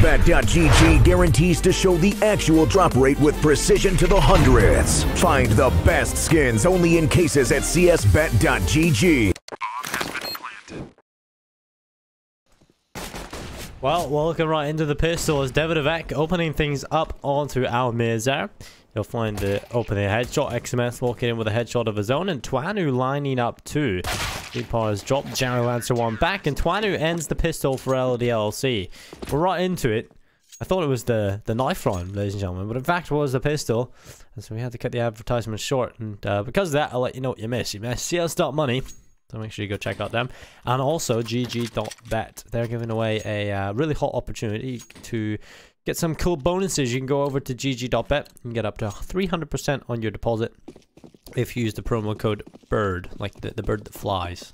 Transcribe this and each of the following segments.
CSBET.GG guarantees to show the actual drop rate with precision to the hundreds. Find the best skins only in cases at CSBET.GG. Well, we're looking right into the pistol as GG.BET opening things up onto Almirza. You'll find the opening headshot. XMS walking in with a headshot of his own, and Twanu lining up too. Deepar has dropped. Jerry Lancer one back, and Twanu ends the pistol for LDLC. We're right into it. I thought it was the knife round, ladies and gentlemen, but in fact it was the pistol. And so we had to cut the advertisement short. And because of that, I'll let you know what you missed. You missed CS.money. So make sure you go check out them. And also GG.BET. They're giving away a really hot opportunity to get some cool bonuses. You can go over to GG.BET and get up to 300% on your deposit if you use the promo code BIRD, like the bird that flies.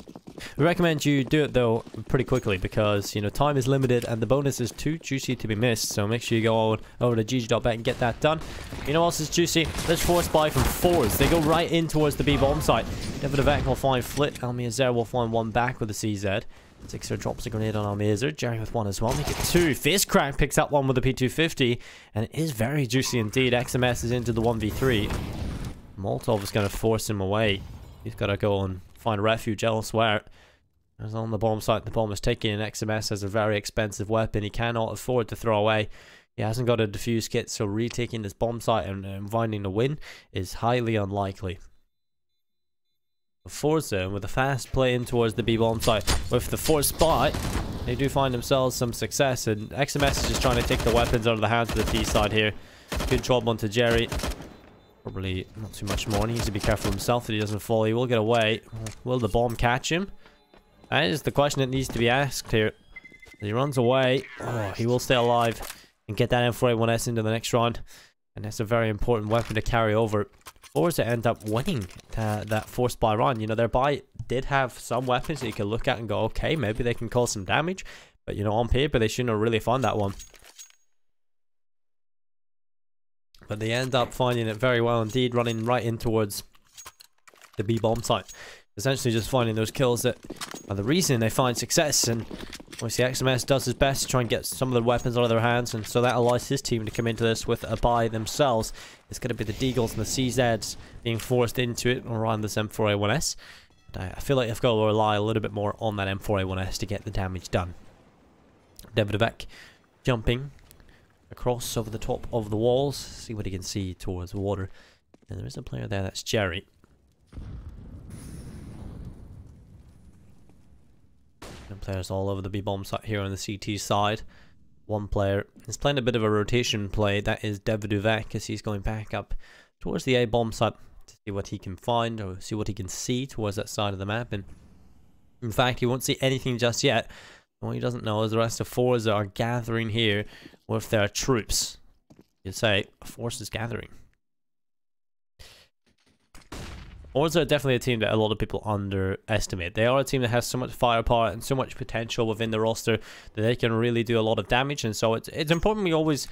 We recommend you do it though pretty quickly because, you know, time is limited and the bonus is too juicy to be missed. So make sure you go over to GG.BET and get that done. You know what else is juicy? There's force buy from forZe. They go right in towards the B bomb site. GG.BET will find Flit. Almirza will find one back with the CZ. Sixer drops a grenade on Almirza. Jerry with one as well. Make it two. FaceCrack picks up one with the P250. And it is very juicy indeed. XMS is into the 1v3. Molotov is going to force him away. He's got to go and find refuge elsewhere. As on the bomb site, the bomb is taken, and XMS has a very expensive weapon he cannot afford to throw away. He hasn't got a defuse kit, so retaking this bomb site and finding a win is highly unlikely. forZe with a fast play in towards the B bomb site with the force spot. They do find themselves some success, and XMS is just trying to take the weapons out of the hands of the T side here. Good job onto Jerry. Probably not too much more. He needs to be careful himself that he doesn't fall. He will get away. Will the bomb catch him? That is the question that needs to be asked here. He runs away. Oh, he will stay alive and get that M4A1S into the next round. And that's a very important weapon to carry over. forZe end up winning that force buy run. You know, their buy did have some weapons that you can look at and go, okay, maybe they can cause some damage. But, you know, on paper, they shouldn't have really found that one. But they end up finding it very well indeed, running right in towards the B bomb site. Essentially just finding those kills that are the reason they find success. And obviously XMS does his best to try and get some of the weapons out of their hands. And so that allows his team to come into this with a buy themselves. It's going to be the Deagles and the CZs being forced into it around this M4A1S. I feel like I've got to rely a little bit more on that M4A1S to get the damage done. GG.BET jumping across over the top of the walls, see what he can see towards the water. And there is a player there, that's Jerry. And players all over the B bomb site here on the CT side. One player is playing a bit of a rotation play, that is GG.BET, as he's going back up towards the A bomb site to see what he can find or see what he can see towards that side of the map. And in fact, he won't see anything just yet. What he doesn't know is the rest of forZe are gathering here with their troops. You'd say, a force is gathering. forZe are definitely a team that a lot of people underestimate. They are a team that has so much firepower and so much potential within the roster that they can really do a lot of damage. And so it's important we always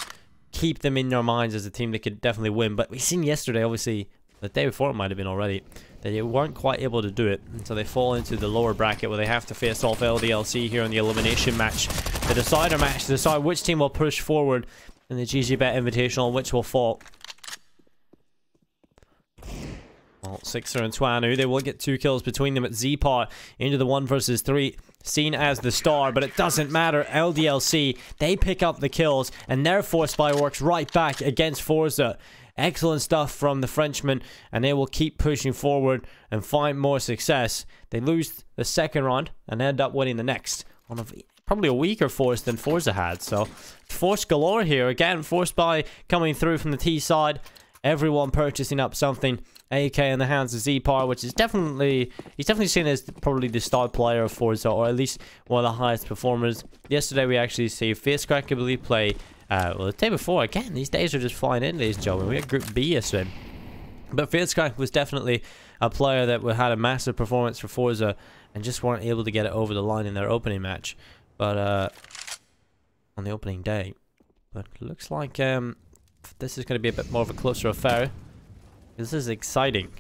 keep them in our minds as a team that could definitely win. But we seen yesterday, obviously, the day before it might have been already, that they weren't quite able to do it. And so they fall into the lower bracket where they have to face off LDLC here in the elimination match. The decider match to decide which team will push forward in the GG.BET Invitational and which will fall. Well, Sixer and Twanu, they will get 2 kills between them at Z-Pot into the 1 versus 3. Seen as the star, but it doesn't matter. LDLC, they pick up the kills, and their force buy works right back against forZe. Excellent stuff from the Frenchman, and they will keep pushing forward and find more success. They lose the second round and end up winning the next on probably a weaker force than forZe had. So force galore here. Again, force buy coming through from the T side. Everyone purchasing up something. AK in the hands of Z-Par, which is he's definitely seen as probably the star player of forZe, or at least one of the highest performers. Yesterday we actually see FaceCrack, I believe, play well, the day before. Again, these days are just flying in, ladies and gentlemen. We had Group B yesterday. But FaceCrack was definitely a player that had a massive performance for forZe and just weren't able to get it over the line in their opening match. But on the opening day. But it looks like this is going to be a bit more of a closer affair. This is exciting.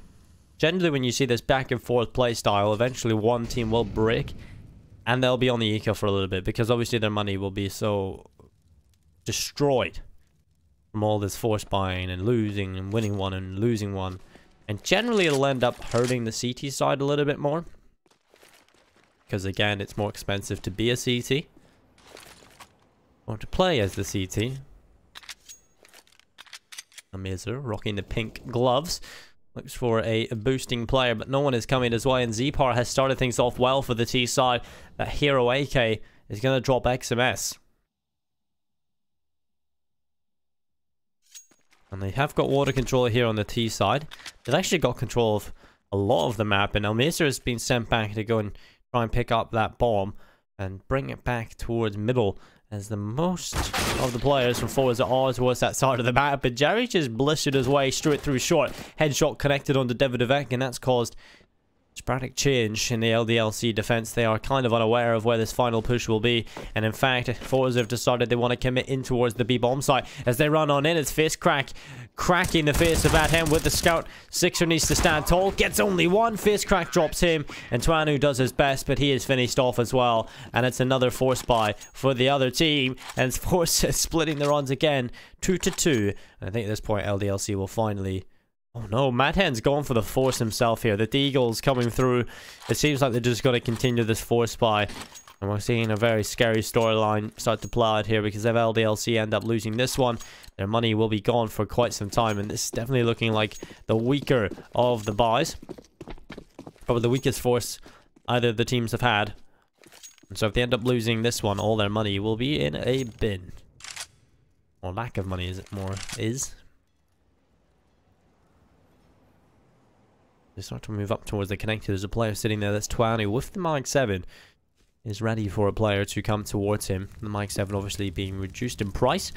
Generally, when you see this back and forth play style, eventually one team will break and they'll be on the eco for a little bit because obviously their money will be so destroyed from all this force buying and losing and winning one and losing one. And generally it'll end up hurting the CT side a little bit more. Because again, it's more expensive to be a CT. Or to play as the CT. Amazur rocking the pink gloves. Looks for a boosting player, but no one is coming his way. And Zpar has started things off well for the T side. That hero AK is going to drop XMS. And they have got water control here on the T side. They've actually got control of a lot of the map. And Amazur has been sent back to go and try and pick up that bomb and bring it back towards middle. As the most of the players from forZe are towards that side of the map. But Jerry just blistered his way straight through short. Headshot connected onto Davidovec, and that's caused sporadic change in the LDLC defense. They are kind of unaware of where this final push will be. And in fact, forZe have decided they want to commit in towards the B-bomb site. As they run on in, it's face crack. Cracking the face of Mathead with the scout. Sixer needs to stand tall. Gets only one. Face crack drops him. And Twanu does his best, but he is finished off as well. And it's another force buy for the other team. And forZe splitting the runs again. 2-2. And I think at this point, LDLC will finally... Oh no, Mathead's going for the force himself here. The Deagle's coming through. It seems like they're just going to continue this force buy. And we're seeing a very scary storyline start to play out here, because if LDLC end up losing this one, their money will be gone for quite some time. And this is definitely looking like the weaker of the buys. Probably the weakest force either of the teams have had. And so if they end up losing this one, all their money will be in a bin. Or lack of money, is it more is? They start to move up towards the connector. There's a player sitting there. That's Twanu with the Mag 7. Is ready for a player to come towards him. The Mag 7 obviously being reduced in price.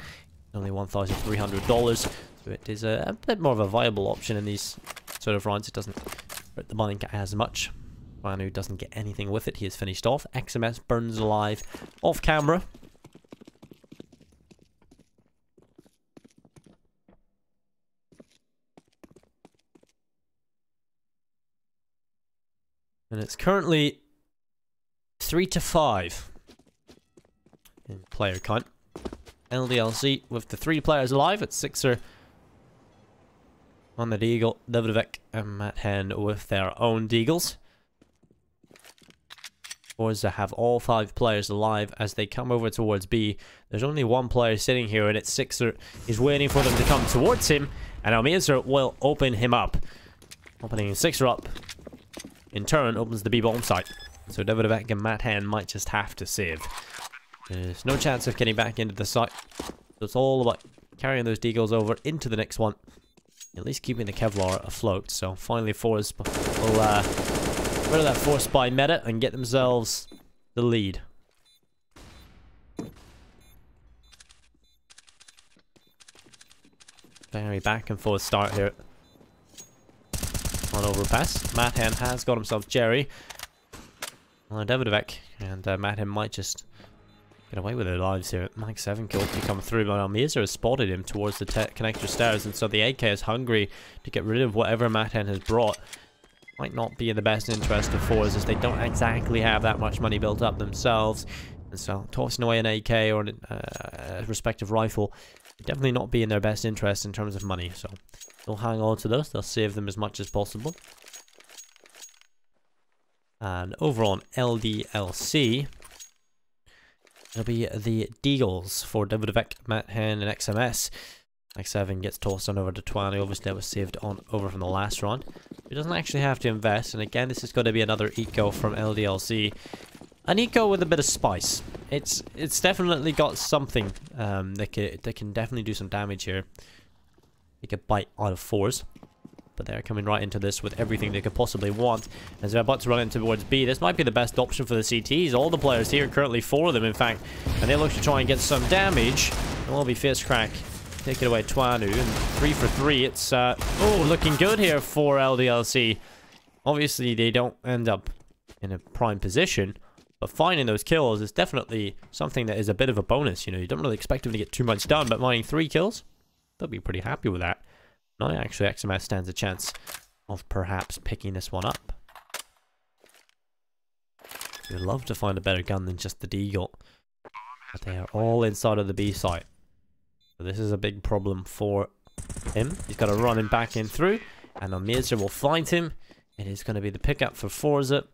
Only $1,300. So it is a bit more of a viable option in these sort of runs. It doesn't hurt the money as much. Twanu doesn't get anything with it. He is finished off. XMS burns alive off camera. And it's currently 3-5 in player count. LDLC with the 3 players alive. It's Sixer on the Deagle, Davidovec and Mathead with their own Deagles. forZe have all 5 players alive as they come over towards B. There's only one player sitting here, and it's Sixer. He's waiting for them to come towards him, and Amazur will open him up. Opening Sixer up, in turn, opens the B-bomb site. So Davidovec and Mathead might just have to save. There's no chance of getting back into the site. So it's all about carrying those Deagles over into the next one. At least keeping the Kevlar afloat. So finally forZe will get rid of that force by meta and get themselves the lead. Very back and forth start here. On overpass. Mathead has got himself Jerry on Davidovec, and Mathead might just get away with their lives here. Mag 7 kill to come through, but Amazur has spotted him towards the connector stairs, and so the AK is hungry to get rid of whatever Mathead has brought. Might not be in the best interest of forZe, as they don't exactly have that much money built up themselves, and so tossing away an AK or a respective rifle would definitely not be in their best interest in terms of money. So they'll hang on to those. They'll save them as much as possible. And over on LDLC, it'll be the Deagles for Davidovec, Mathead, and XMS. X7 gets tossed on over to Twanu. Obviously, that was saved on over from the last round. He doesn't actually have to invest. And again, this is going to be another eco from LDLC. An eco with a bit of spice. It's definitely got something that can definitely do some damage here. Take a bite out of forZe. But they're coming right into this with everything they could possibly want. As they're about to run in towards B, this might be the best option for the CTs. All the players here, currently 4 of them in fact, and they look to try and get some damage. It will be face crack. Take it away, Twanu, and 3 for 3. It's looking good here for LDLC. Obviously, they don't end up in a prime position, but finding those kills is definitely something that is a bit of a bonus. You know, you don't really expect them to get too much done, but mining 3 kills, they'll be pretty happy with that. Now, actually, XMS stands a chance of perhaps picking this one up. You'd love to find a better gun than just the Deagle. But they are all inside of the B site. So this is a big problem for him. He's got to run him back in through, and Almirza will find him. It is going to be the pickup for forZe,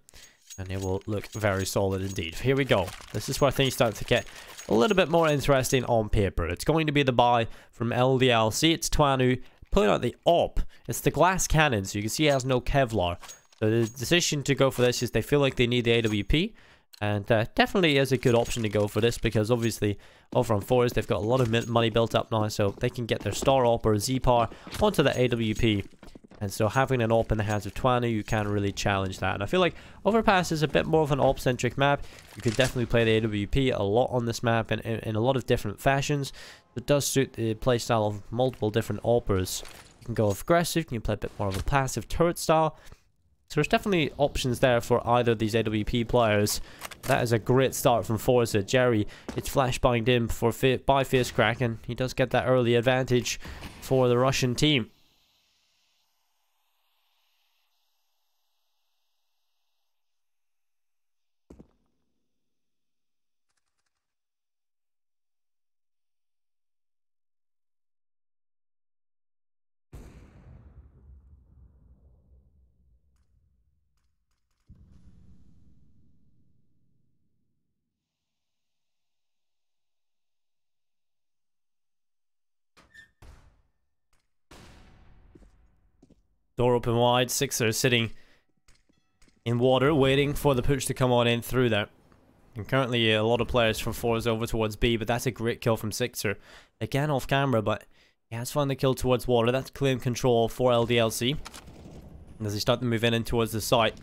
and it will look very solid indeed. Here we go. This is where things start to get a little bit more interesting on paper. It's going to be the buy from LDLC. It's Twanu pulling out the AWP. It's the glass cannon, so you can see it has no Kevlar. So the decision to go for this is they feel like they need the AWP. And definitely is a good option to go for this, because obviously over on forZe they've got a lot of money built up now, so they can get their star AWP or Z-Power onto the AWP. And so having an AWP in the hands of Twanu, you can't really challenge that. And I feel like Overpass is a bit more of an AWP-centric map. You could definitely play the AWP a lot on this map in a lot of different fashions. It does suit the playstyle of multiple different AWPers. You can go aggressive, you can play a bit more of a passive turret style. So there's definitely options there for either of these AWP players. That is a great start from forZe. Jerry, it's flashbanged in by FaZeCrack, and he does get that early advantage for the Russian team. Door open wide. Sixer sitting in water, waiting for the push to come on in through there. And currently a lot of players from forZe over towards B, but that's a great kill from Sixer. Again off camera, but he has found the kill towards water. That's claim control for LDLC. And as they start to move in towards the site,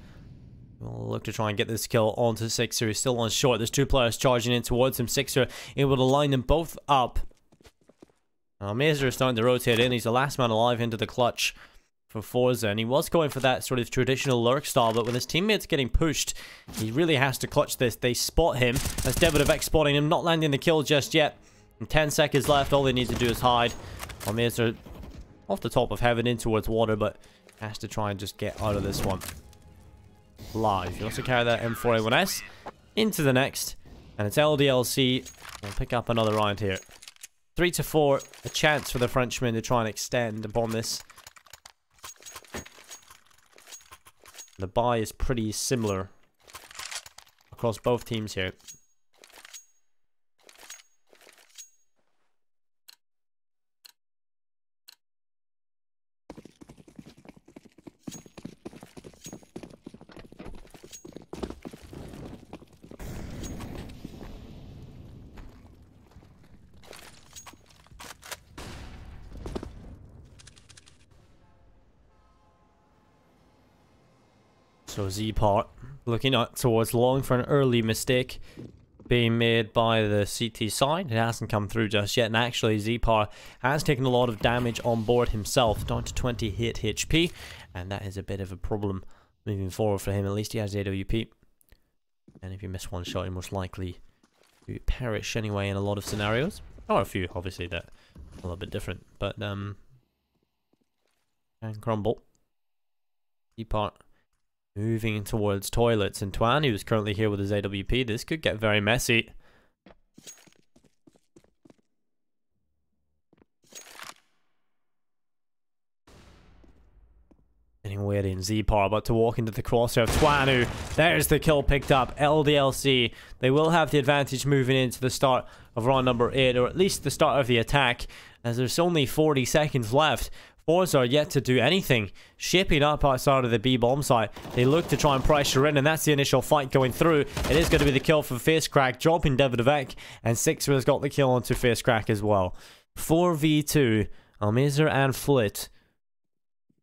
we'll look to try and get this kill onto Sixer. He's still on short. There's two players charging in towards him. Sixer able to line them both up. Now Mazer is starting to rotate in. He's the last man alive into the clutch for forZe, and he was going for that sort of traditional lurk style, but with his teammates getting pushed, he really has to clutch this. They spot him, as GG.BET spotting him, not landing the kill just yet. And 10 seconds left, all they need to do is hide. Almirza off the top of heaven in towards water, but has to try and just get out of this one live. You also carry that M4A1S into the next, and it's LDLC. We'll pick up another round here. 3-4, a chance for the Frenchman to try and extend upon this. The buy is pretty similar across both teams here. So Z-Part looking out towards long for an early mistake being made by the CT side. It hasn't come through just yet, and actually Z-Part has taken a lot of damage on board himself, down to 20 hit HP, and that is a bit of a problem moving forward for him. At least he has AWP, and if you miss one shot, you're most likely to perish anyway in a lot of scenarios. Or a few, obviously, that are a little bit different, but and crumble. Z-Part moving towards toilets, and Twan, who's currently here with his AWP, this could get very messy. Waiting, Z-Par about to walk into the crosshair of Twanu. There's the kill picked up. LDLC, they will have the advantage moving into the start of round number 8, or at least the start of the attack, as there's only 40 seconds left. forZe are yet to do anything. Shaping up outside of the B bomb site. They look to try and pressure in, and that's the initial fight going through. It is going to be the kill for FaZeCrack, dropping GG.BET, and Sixer has got the kill onto FaZeCrack as well. 4v2, Almirza and Flit.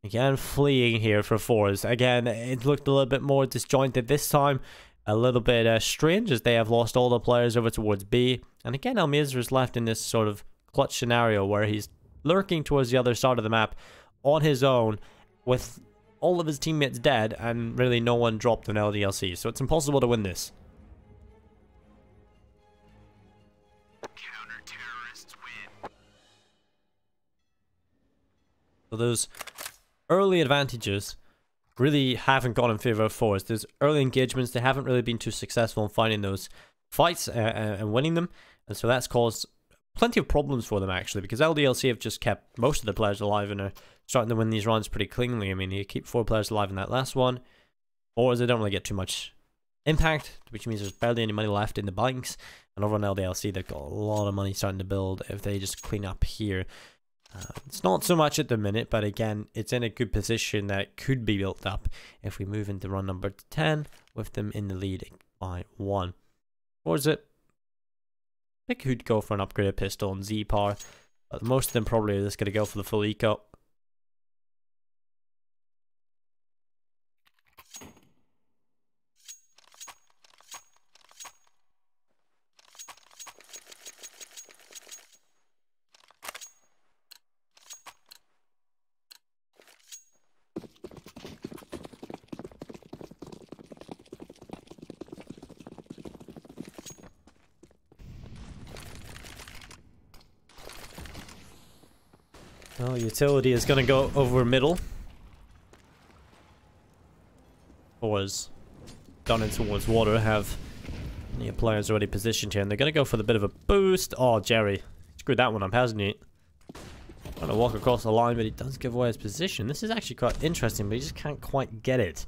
Again, fleeing here for forZe. Again, it looked a little bit more disjointed this time. A little bit strange, as they have lost all the players over towards B. And again, Almirza is left in this sort of clutch scenario where he's lurking towards the other side of the map on his own with all of his teammates dead and really no one dropped an LDLC. So it's impossible to win this. Counter-terrorists win. So those early advantages really haven't gone in favor of forZe. There's early engagements, they haven't really been too successful in finding those fights and winning them. And so that's caused plenty of problems for them, actually, because LDLC have just kept most of the players alive and are starting to win these runs pretty cleanly. I mean, you keep 4 players alive in that last one, or they don't really get too much impact, which means there's barely any money left in the banks. And over on LDLC, they've got a lot of money starting to build if they just clean up here. It's not so much at the minute, but again, it's in a good position that it could be built up if we move into run number 10 with them in the lead by 1. Or is it? They could go for an upgraded pistol and Z power, but most of them probably are just going to go for the full eco. Well, utility is going to go over middle. forZe done in towards water, have plenty of players already positioned here, and they're going to go for the bit of a boost. Oh, Jerry screwed that one up, hasn't he? Trying to walk across the line, but he does give away his position. This is actually quite interesting, but he just can't quite get it.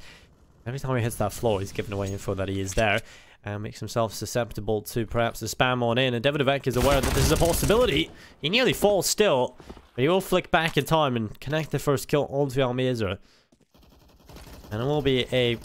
Every time he hits that floor, he's giving away info that he is there, and makes himself susceptible to perhaps the spam on in. And DevinAvec is aware that this is a possibility. He nearly falls still, but he will flick back in time and connect the first kill onto almezar. And it will be a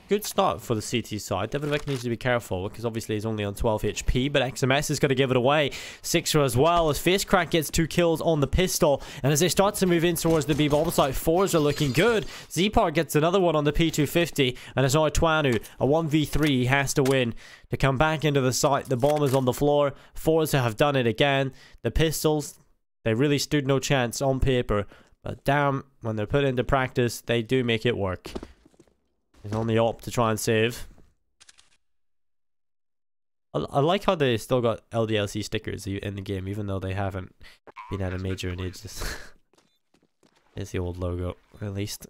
good start for the CT side. DevinAvec needs to be careful because obviously he's only on 12 HP, but XMS is going to give it away. Sixer as well, as FaceCrack gets 2 kills on the pistol. And as they start to move in towards the B bomb site, forZe are looking good. Zpar gets another one on the P250, and it's now Twanu. A 1v3 he has to win to come back into the site. The bomb is on the floor. forZe have done it again. The pistols, they really stood no chance on paper, but damn, when they're put into practice, they do make it work. He's on the op to try and save. I like how they still got LDLC stickers in the game, even though they haven't been at a major in ages. There's the old logo, at least.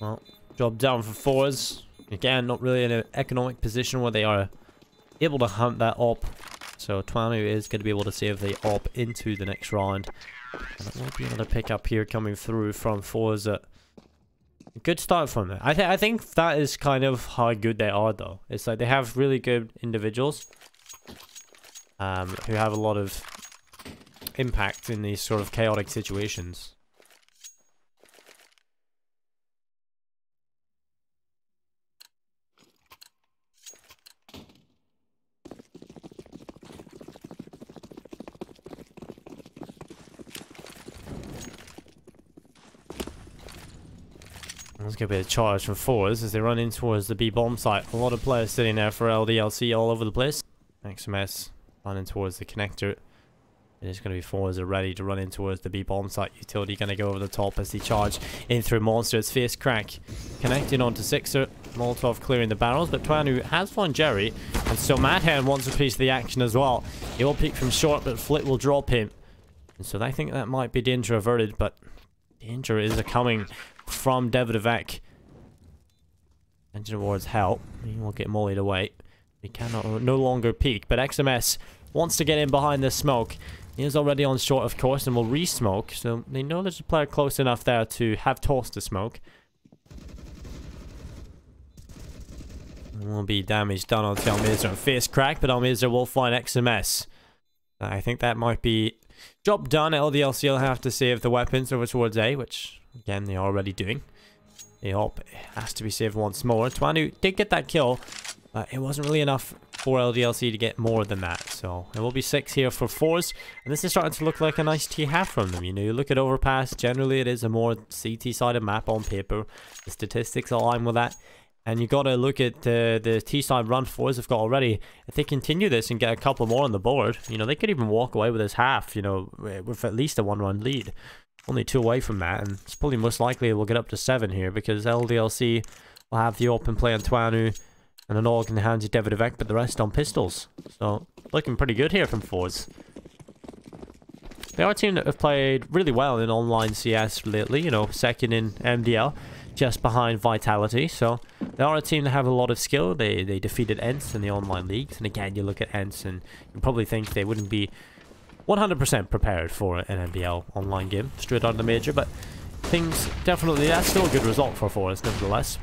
Well, job down for forZe. Again, not really in an economic position where they are able to hunt that op. So Twanu is going to be able to save the op into the next round. And it will be another pickup here coming through from forZe. A good start from them. I think that is kind of how good they are, though. It's like they have really good individuals who have a lot of impact in these sort of chaotic situations. There's going to be a charge from forZe as they run in towards the B bomb site. A lot of players sitting there for LDLC all over the place. XMS running towards the connector. It is going to be forZe ready to run in towards the B bomb site. Utility going to go over the top as they charge in through Monster. It's FaceCrack connecting onto Sixer. Molotov clearing the barrels, but Twanu has found Jerry, and so Madhen wants a piece of the action as well. He will peek from short, but Flit will drop him. And so I think that might be danger averted, but danger is coming from DevinAvec. And towards help. He will get mollied away. He cannot no longer peek, but XMS wants to get in behind this smoke. He is already on short, of course, and will re-smoke. So they know there's a player close enough there to have tossed the smoke. There will be damage done onto almezar. FaceCrack, but almezar will find XMS. I think that might be job done. LDLC will have to save the weapons over towards A, which again they are already doing. The op has to be saved once more. Twanu did get that kill, but it wasn't really enough for LDLC to get more than that. So it will be 6 here for forZe, and this is starting to look like a nice T-half from them. You know, you look at overpass, generally it is a more CT-sided map on paper. The statistics align with that. And you got to look at the T-side run forZe have got already. If they continue this and get a couple more on the board, you know, they could even walk away with this half, you know, with at least a 1-run lead. only 2 away from that, and it's probably most likely we'll get up to 7 here because LDLC will have the open play on Twanu and an AUG in the hands of Davidovec, but the rest on pistols. So, looking pretty good here from forZe. They are a team that have played really well in online CS lately, you know, second in MDL, just behind Vitality. So, they are a team that have a lot of skill. They defeated ENCE in the online leagues, and again, you look at ENCE and you probably think they wouldn't be 100% prepared for an NBL online game straight out of the major, but things definitely, that's still a good result for forZe nevertheless.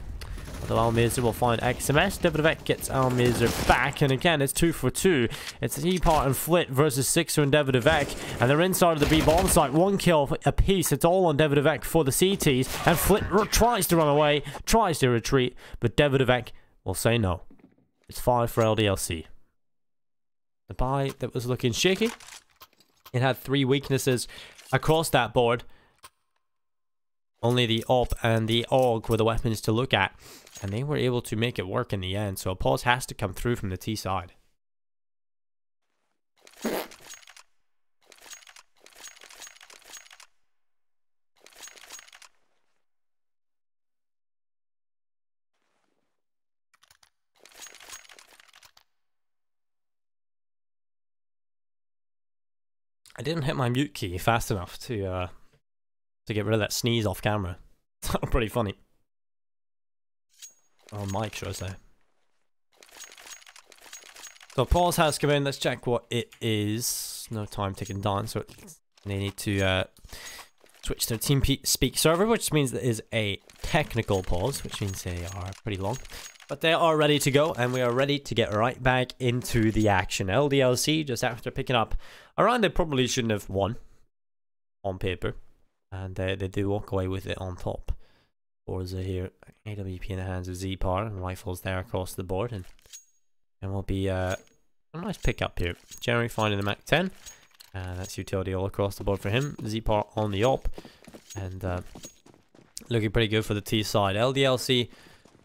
Although Almazer will find XMS, Davidovec gets Almazer back, and again it's 2 for 2. It's Epart and Flit versus Sixer and Davidovec, and they're inside of the B bomb site. 1 kill apiece. It's all on Davidovec for the CTs, and Flit tries to run away, tries to retreat, but Davidovec will say no. It's 5 for LDLC. The buy that was looking shaky. It had 3 weaknesses across that board. Only the AWP and the AUG were the weapons to look at, and they were able to make it work in the end, so a pause has to come through from the T side. I didn't hit my mute key fast enough to get rid of that sneeze off camera. It's pretty funny. On mic, should I say. So pause has come in. Let's check what it is. No time ticking down, so they need to switch their TeamSpeak server, which means there is a technical pause, which means they are pretty long. But they are ready to go, and we are ready to get right back into the action. LDLC, just after picking up a round they probably shouldn't have won on paper, and they do walk away with it on top. forZe here, AWP in the hands of Zpar, and rifles there across the board, and will be a nice pickup here. Jerry finding the Mac 10, that's utility all across the board for him. Zpar on the op, and looking pretty good for the T side. LDLC.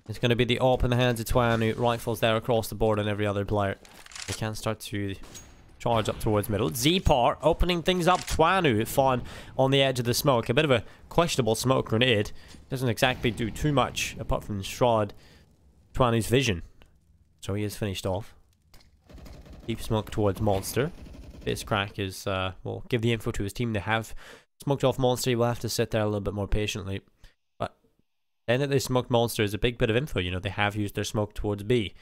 It's going to be the AWP in the hands of Twanu. Rifles there across the board on every other player. They can start to charge up towards middle. Zpar opening things up. Twanu found on the edge of the smoke. A bit of a questionable smoke grenade. Doesn't exactly do too much apart from shroud Twanu's vision. So he is finished off. Deep smoke towards Monster. This crack is, will give the info to his team. They have smoked off Monster. He will have to sit there a little bit more patiently. Then that they smoked Monster is a big bit of info. You know, they have used their smoke towards B.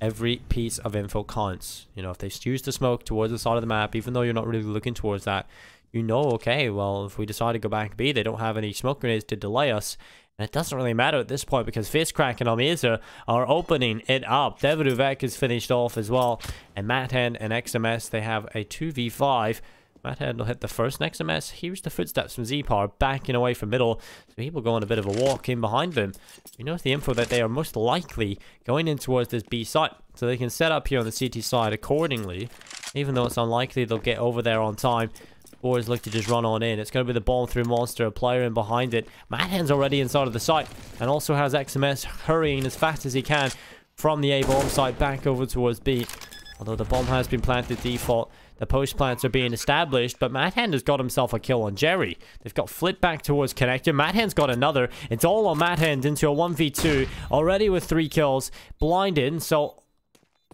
Every piece of info counts. You know, if they use the smoke towards the side of the map, even though you're not really looking towards that, you know, okay, well, if we decide to go back B, they don't have any smoke grenades to delay us. And it doesn't really matter at this point because FaceCrack and Almazer are opening it up. Davidovec is finished off as well. And Mathead and XMS, they have a 2v5. Mathead will hit the first XMS. Here's the footsteps from Zpar backing away from middle. So he will go on a bit of a walk in behind them. We know the info that they are most likely going in towards this B site. So they can set up here on the CT side accordingly. Even though it's unlikely they'll get over there on time. forZe look to just run on in. It's going to be the bomb through Monster, a player in behind it. Mathead's already inside of the site. And also has XMS hurrying as fast as he can from the A bomb site back over towards B. Although the bomb has been planted default. The post plants are being established, but Mathead has got himself a kill on Jerry. They've got Flit back towards Connector. Mathead's got another. It's all on Mathead into a 1v2. Already with 3 kills. Blinded, so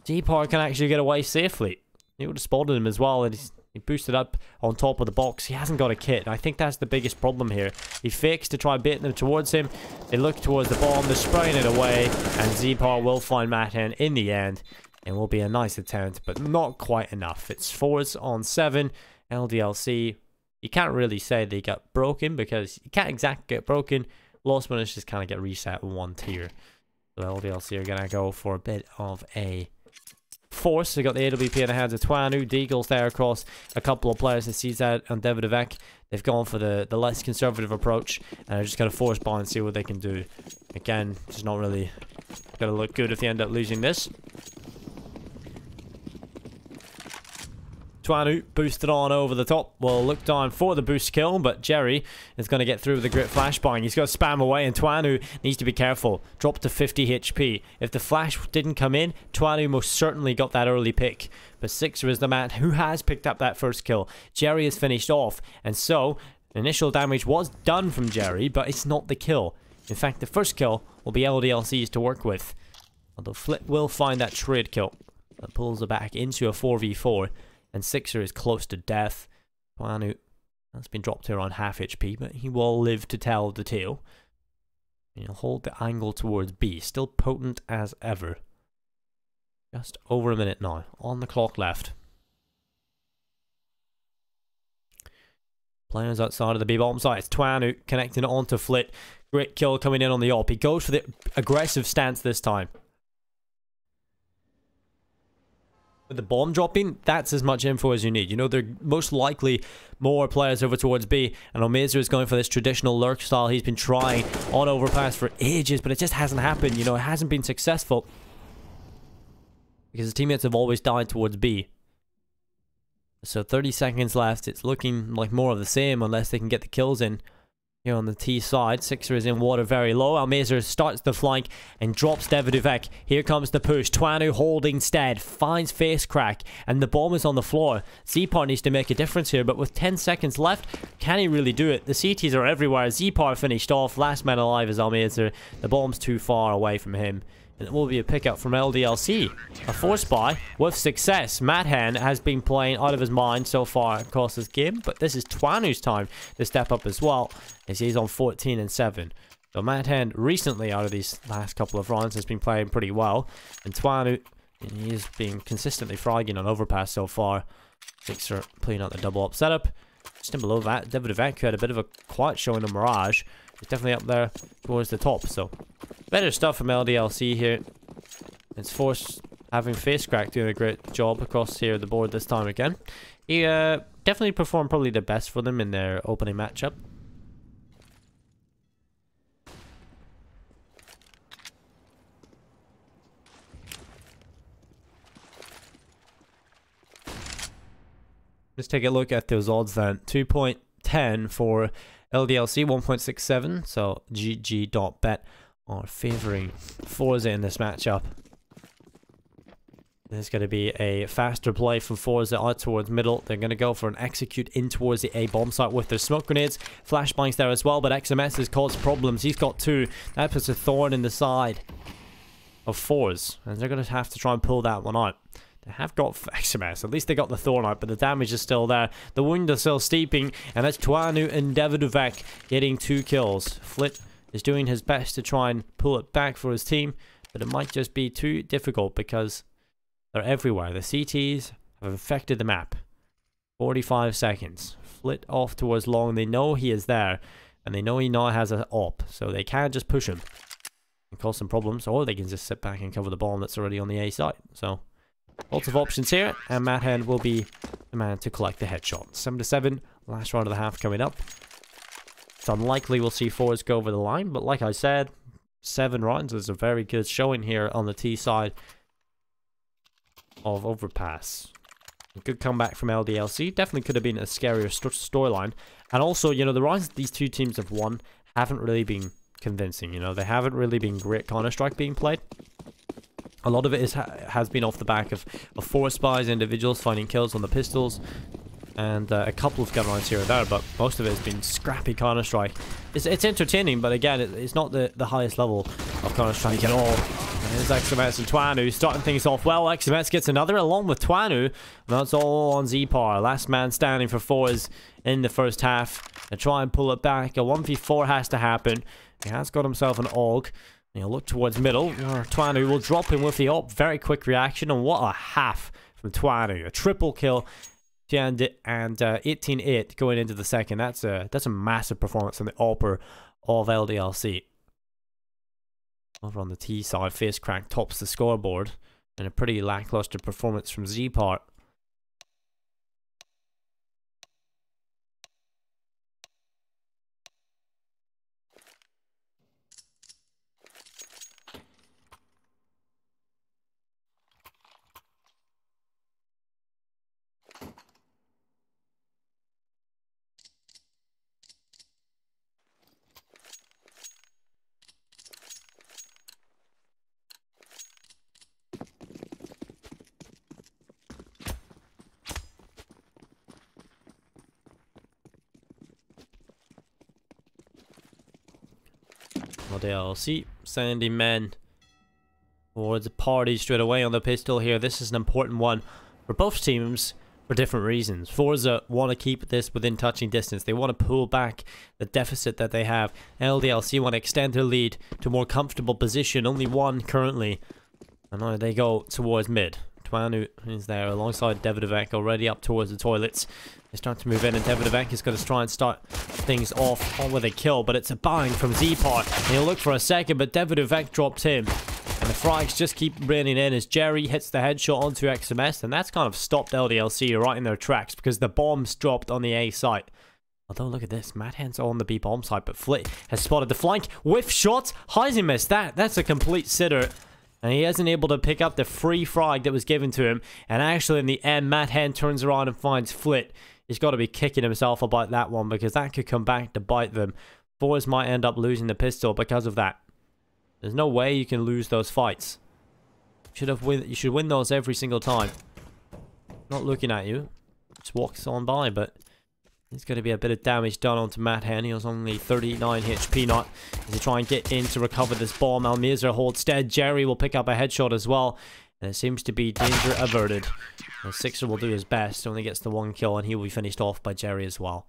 Zpar can actually get away safely. He would have spotted him as well, and he boosted up on top of the box. He hasn't got a kit, and I think that's the biggest problem here. He fakes to try baiting them towards him. They look towards the bomb. They're spraying it away, and Zpar will find Mathead in the end. It will be a nice attempt, but not quite enough. It's forZe on 7. LDLC, you can't really say they got broken because you can't exactly get broken. Lost winners just kind of get reset in 1 tier. So LDLC are going to go for a bit of a force. They got the AWP in the hands of Twanu. Deagle's there across a couple of players. That sees that on Davidovec. They've gone for the less conservative approach and are just going to force buy and see what they can do. Again, it's not really going to look good if they end up losing this. Twanu boosted on over the top. Will look down for the boost kill, but Jerry is going to get through with the grit flashbang. He's got to spam away, and Twanu needs to be careful. Drop to 50 HP. If the flash didn't come in, Twanu most certainly got that early pick. But Sixer is the man who has picked up that first kill. Jerry is finished off, and so Initial damage was done from Jerry, but it's not the kill. In fact, the first kill will be LDLC's to work with. Although Flip will find that trade kill. That pulls it back into a 4v4. And Sixer is close to death. Tuanu has been dropped here on half HP, but he will live to tell the tale. And he'll hold the angle towards B. Still potent as ever. Just over a minute now. On the clock left. Players outside of the B bomb site. It's Tuanu connecting it onto Flit. Great kill coming in on the op. He goes for the aggressive stance this time. With the bomb dropping, that's as much info as you need. You know, there are most likely more players over towards B. And Omizer is going for this traditional lurk style he's been trying on overpass for ages, but it just hasn't happened. You know, it hasn't been successful. Because his teammates have always died towards B. So 30 seconds left. It's looking like more of the same unless they can get the kills in. Here on the T side, Sixer is in water very low. Almazer starts the flank and drops Davidovec. Here comes the push. Tuanu holding stead, finds face crack, and the bomb is on the floor. Zpar needs to make a difference here, but with 10 seconds left, can he really do it? The CTs are everywhere. Zpar finished off. Last man alive is Almazer. The bomb's too far away from him. And it will be a pickup from LDLC. A force buy with success. Madhan has been playing out of his mind so far across this game, but this is Tuanu's time to step up as well, as he's on 14 and 7. So Madhan recently, out of these last couple of rounds, has been playing pretty well. And Tuanu, he's been consistently fragging on overpass so far. Sixer playing out the double up setup. Just in below that, Davidovec had a bit of a quiet showing on Mirage. He's definitely up there towards the top, so better stuff from LDLC here. It's Force having face crack doing a great job across here the board this time again. He definitely performed probably the best for them in their opening matchup. Let's take a look at those odds then. 2.10 for LDLC, 1.67. So GG.BET are favoring forZe in this matchup. There's going to be a faster play from forZe out towards middle. They're going to go for an execute in towards the A bomb site with their smoke grenades. Flashbangs there as well, but XMS has caused problems. He's got 2. That puts a thorn in the side of forZe, and they're going to have to try and pull that one out. They have got XMS. At least they got the thorn out, but the damage is still there. The wound is still steeping, and that's Tuanu and Davidovec getting 2 kills. Flit is doing his best to try and pull it back for his team, but it might just be too difficult because they're everywhere. The CTs have infected the map. 45 seconds. Flit off towards long. They know he is there, and they know he now has an op, so they can't just push him and cause some problems, or they can just sit back and cover the bomb that's already on the A side. So lots of options here, and Madhan will be the man to collect the headshot. 7-7, last round of the half coming up. It's unlikely we'll see forZe go over the line, but like I said, 7 rounds is a very good showing here on the T side of overpass. A good comeback from LDLC. Definitely could have been a scarier storyline. And also, you know, the rounds these two teams have won haven't really been convincing. You know, they haven't really been great Counter-Strike being played. A lot of it has been off the back of force buys, individuals finding kills on the pistols, and a couple of gun rounds here and there, but most of it has been scrappy Counter-Strike. It's entertaining, but again, it's not the highest level of Counter-Strike at all. There's XMS and Tuanu starting things off well. XMS gets another along with Tuanu, and that's all on Zpar. Last man standing for forZe in the first half. They try and pull it back. A 1v4 has to happen. He has got himself an AUG. He'll look towards middle, where Tuanu will drop him with the op. Very quick reaction, and what a half from Tuanu. A triple kill, and 18-8 going into the second. That's a massive performance from the opper of LDLC. Over on the T side, face crack tops the scoreboard, and a pretty lackluster performance from Zpar. LDLC sending men towards the party straight away on the pistol here. This is an important one for both teams for different reasons. forZe want to keep this within touching distance. They want to pull back the deficit that they have. LDLC want to extend their lead to a more comfortable position. Only one currently. And now they go towards mid. Twanu is there alongside Davidovec already up towards the toilets. They start to move in, and Davidovec is going to try and start things off with a kill, but it's a bang from Z-Part. And he'll look for a second, but Davidovec drops him. And the frags just keep raining in as Jerry hits the headshot onto XMS, and that's kind of stopped LDLC right in their tracks because the bombs dropped on the A site. Although, look at this. Madhand's on the B bomb site, but Flit has spotted the flank. Whiff shots. How's he missed that? That's a complete sitter. And he isn't able to pick up the free frag that was given to him. And actually, in the end, Madhand turns around and finds Flit. He's got to be kicking himself about that one because that could come back to bite them. forZe might end up losing the pistol because of that. There's no way you can lose those fights. You should win those every single time. Not looking at you. Just walks on by, but there's going to be a bit of damage done onto Madhand. He was only 39 HP not as he try and get in to recover this bomb. Almirza holds stead. Jerry will pick up a headshot as well. And it seems to be danger averted. The Sixer will do his best. Only gets the one kill and he will be finished off by Jerry as well.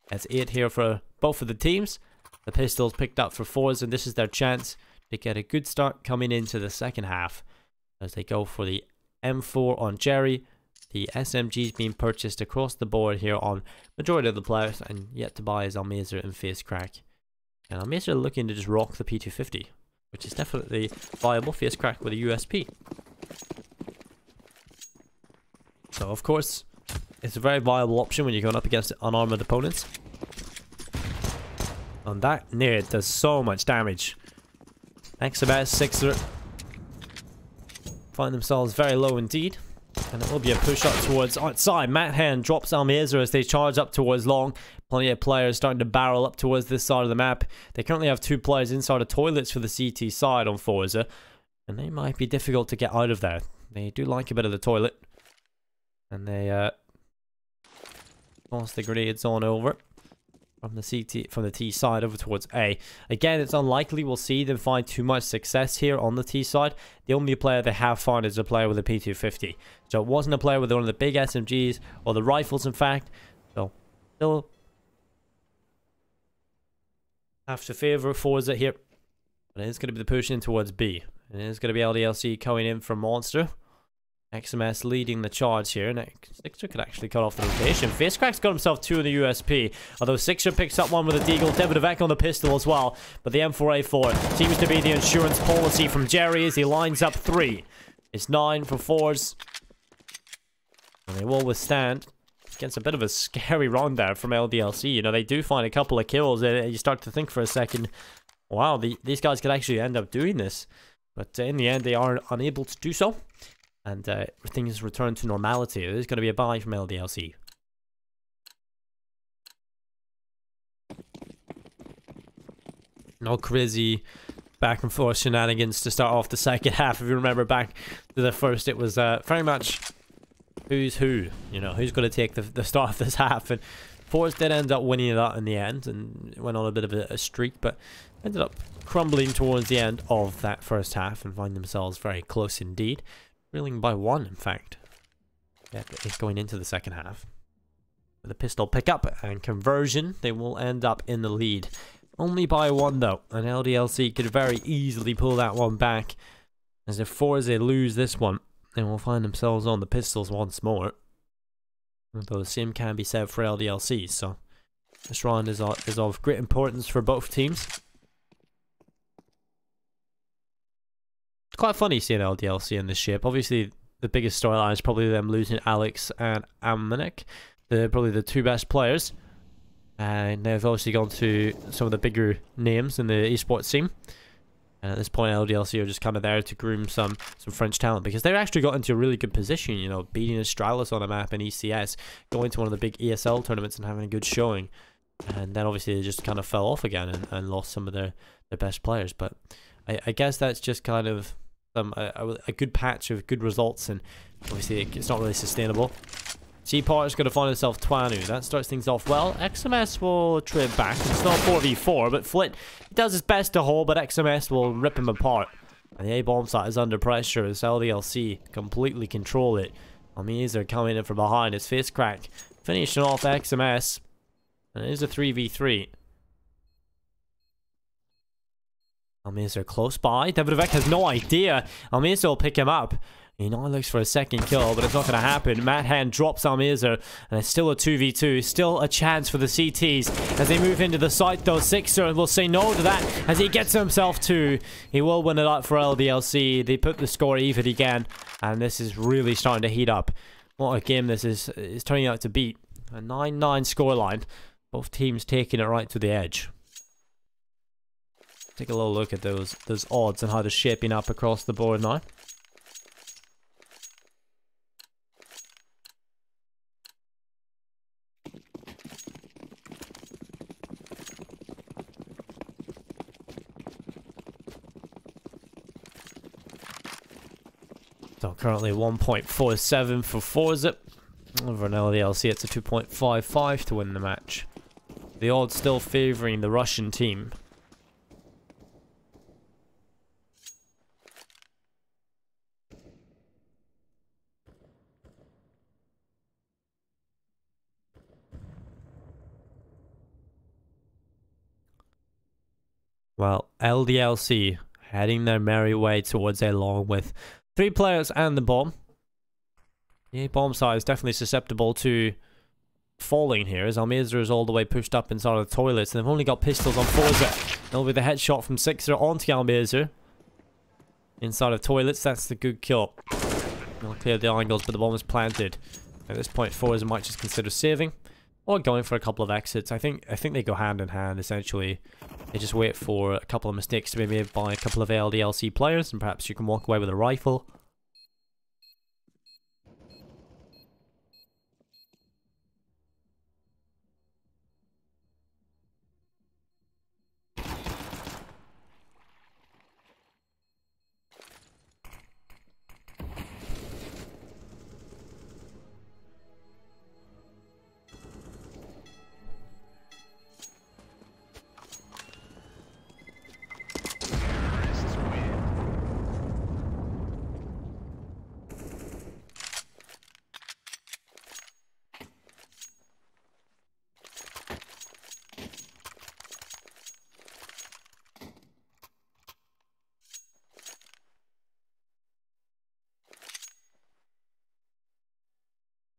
That's it here for both of the teams. The pistols picked up for forZe, and this is their chance to get a good start coming into the second half. As they go for the M4 on Jerry. The SMGs being purchased across the board here on majority of the players, and yet to buy is Almirza and FaceCrack. And Almirza looking to just rock the P250, which is definitely viable. FaceCrack with a USP. So of course, it's a very viable option when you're going up against unarmored opponents. And that nade does so much damage. XMS, Sixer find themselves very low indeed. And it will be a push up towards outside. Madhand drops Almirza as they charge up towards long. Plenty of players starting to barrel up towards this side of the map. They currently have 2 players inside of toilets for the CT side on forZe. And they might be difficult to get out of there. They do like a bit of the toilet. And they toss the grenades on over from the T side over towards A. Again, it's unlikely we'll see them find too much success here on the T side. The only player they have found is a player with a P250. So it wasn't a player with one of the big SMGs or the rifles, in fact. So still have to favor forZe here. But it is going to be the push in towards B. It is going to be LDLC coming in from Monster. XMS leading the charge here. And Sixer could actually cut off the rotation. FaceCrack's got himself 2 in the USP. Although Sixer picks up one with a deagle. Davidovec on the pistol as well. But the M4A4 seems to be the insurance policy from Jerry as he lines up 3. It's 9 for forZe. And they will withstand against a bit of a scary round there from LDLC. You know, they do find a couple of kills. And you start to think for a second, wow, these guys could actually end up doing this. But in the end, they are unable to do so. And things return to normality. There's going to be a buy from LDLC. No crazy back and forth shenanigans to start off the second half. If you remember back to the first, it was very much who's who. You know, who's going to take the start of this half. And forZe did end up winning it out in the end and went on a bit of a streak, but ended up crumbling towards the end of that first half and find themselves very close indeed. Trailing by 1, in fact. Yeah, it's going into the second half. With a pistol pickup and conversion, they will end up in the lead. Only by 1, though. And LDLC could very easily pull that one back. As if forZe lose this one, they will find themselves on the pistols once more. Although the same can be said for LDLC. So this round is of great importance for both teams. It's quite funny seeing LDLC in this shape. Obviously, the biggest storyline is probably them losing Alex and Amnek. They're probably the 2 best players. And they've obviously gone to some of the bigger names in the esports scene. And at this point, LDLC are just kind of there to groom some French talent. Because they've actually got into a really good position, you know, beating Astralis on a map in ECS. Going to one of the big ESL tournaments and having a good showing. And then obviously they just kind of fell off again and lost some of their best players. But I guess that's just kind of a good patch of good results, and obviously it's not really sustainable. G.BET is going to find himself Twanu. That starts things off well. XMS will trip back. It's not 4v4, but Flit does his best to hold, but XMS will rip him apart. And the A-bomb site is under pressure as LDLC completely control it. Amazr coming in from behind. His face crack. Finishing off XMS. And it is a 3v3. Amazr close by. Davidovec has no idea. Amazr will pick him up. He now looks for a second kill, but it's not going to happen. Matt Hand drops Amazr, and it's still a 2v2. Still a chance for the CTs as they move into the site, though. Sixer will say no to that as he gets himself 2. He will win it up for LDLC. They put the score even again, and this is really starting to heat up. What a game this is turning out to beat. A 9-9 scoreline. Both teams taking it right to the edge. Take a little look at those odds and how they're shaping up across the board now. So currently 1.47 for forZe. Over an LDLC, it's a 2.55 to win the match. The odds still favoring the Russian team. Well, LDLC heading their merry way towards A along with 3 players and the bomb. The A-bomb side is definitely susceptible to falling here as Amazr is all the way pushed up inside of the toilets, and they've only got pistols on forZe. There'll be the headshot from Sixer onto Amazr. Inside of toilets, that's the good kill. They'll clear the angles, but the bomb is planted. At this point, forZe might just consider saving or going for a couple of exits. I think they go hand in hand, essentially. They just wait for a couple of mistakes to be made by a couple of LDLC players, and perhaps you can walk away with a rifle.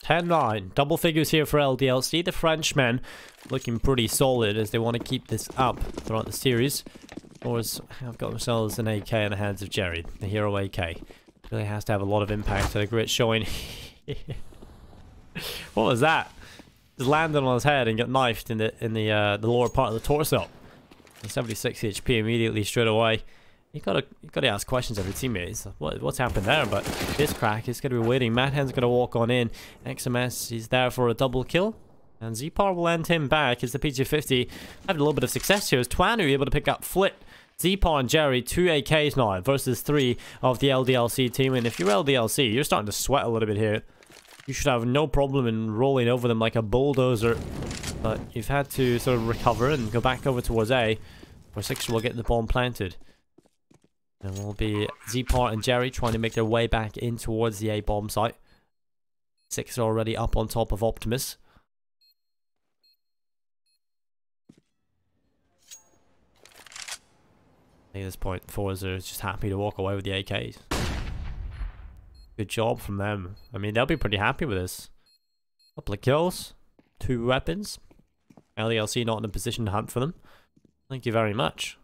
$10-9. Double figures here for LDLC. The Frenchmen looking pretty solid as they want to keep this up throughout the series. Of course, have got themselves an AK in the hands of Jerry, the hero AK. Really has to have a lot of impact to the grit showing. What was that? Just landed on his head and got knifed in the lower part of the torso. And 76 HP immediately straight away. You gotta ask questions of your teammates. What's happened there? But this crack is gonna be waiting. Madhand's gonna walk on in. XMS is there for a double kill. And Z-Par will end him back as the PG-50 having a little bit of success here. As Twanu able to pick up Flit, Z-Par and Jerry, 2 AKs now versus 3 of the LDLC team. And if you're LDLC, you're starting to sweat a little bit here. You should have no problem in rolling over them like a bulldozer. But you've had to sort of recover and go back over towards A, where Sixer will get the bomb planted. And will be Z-Par and Jerry trying to make their way back in towards the A-bomb site. Sixer already up on top of Optimus. At this point, forZe is just happy to walk away with the AKs. Good job from them. I mean, they'll be pretty happy with this. Couple of kills, 2 weapons. LDLC not in a position to hunt for them. Thank you very much.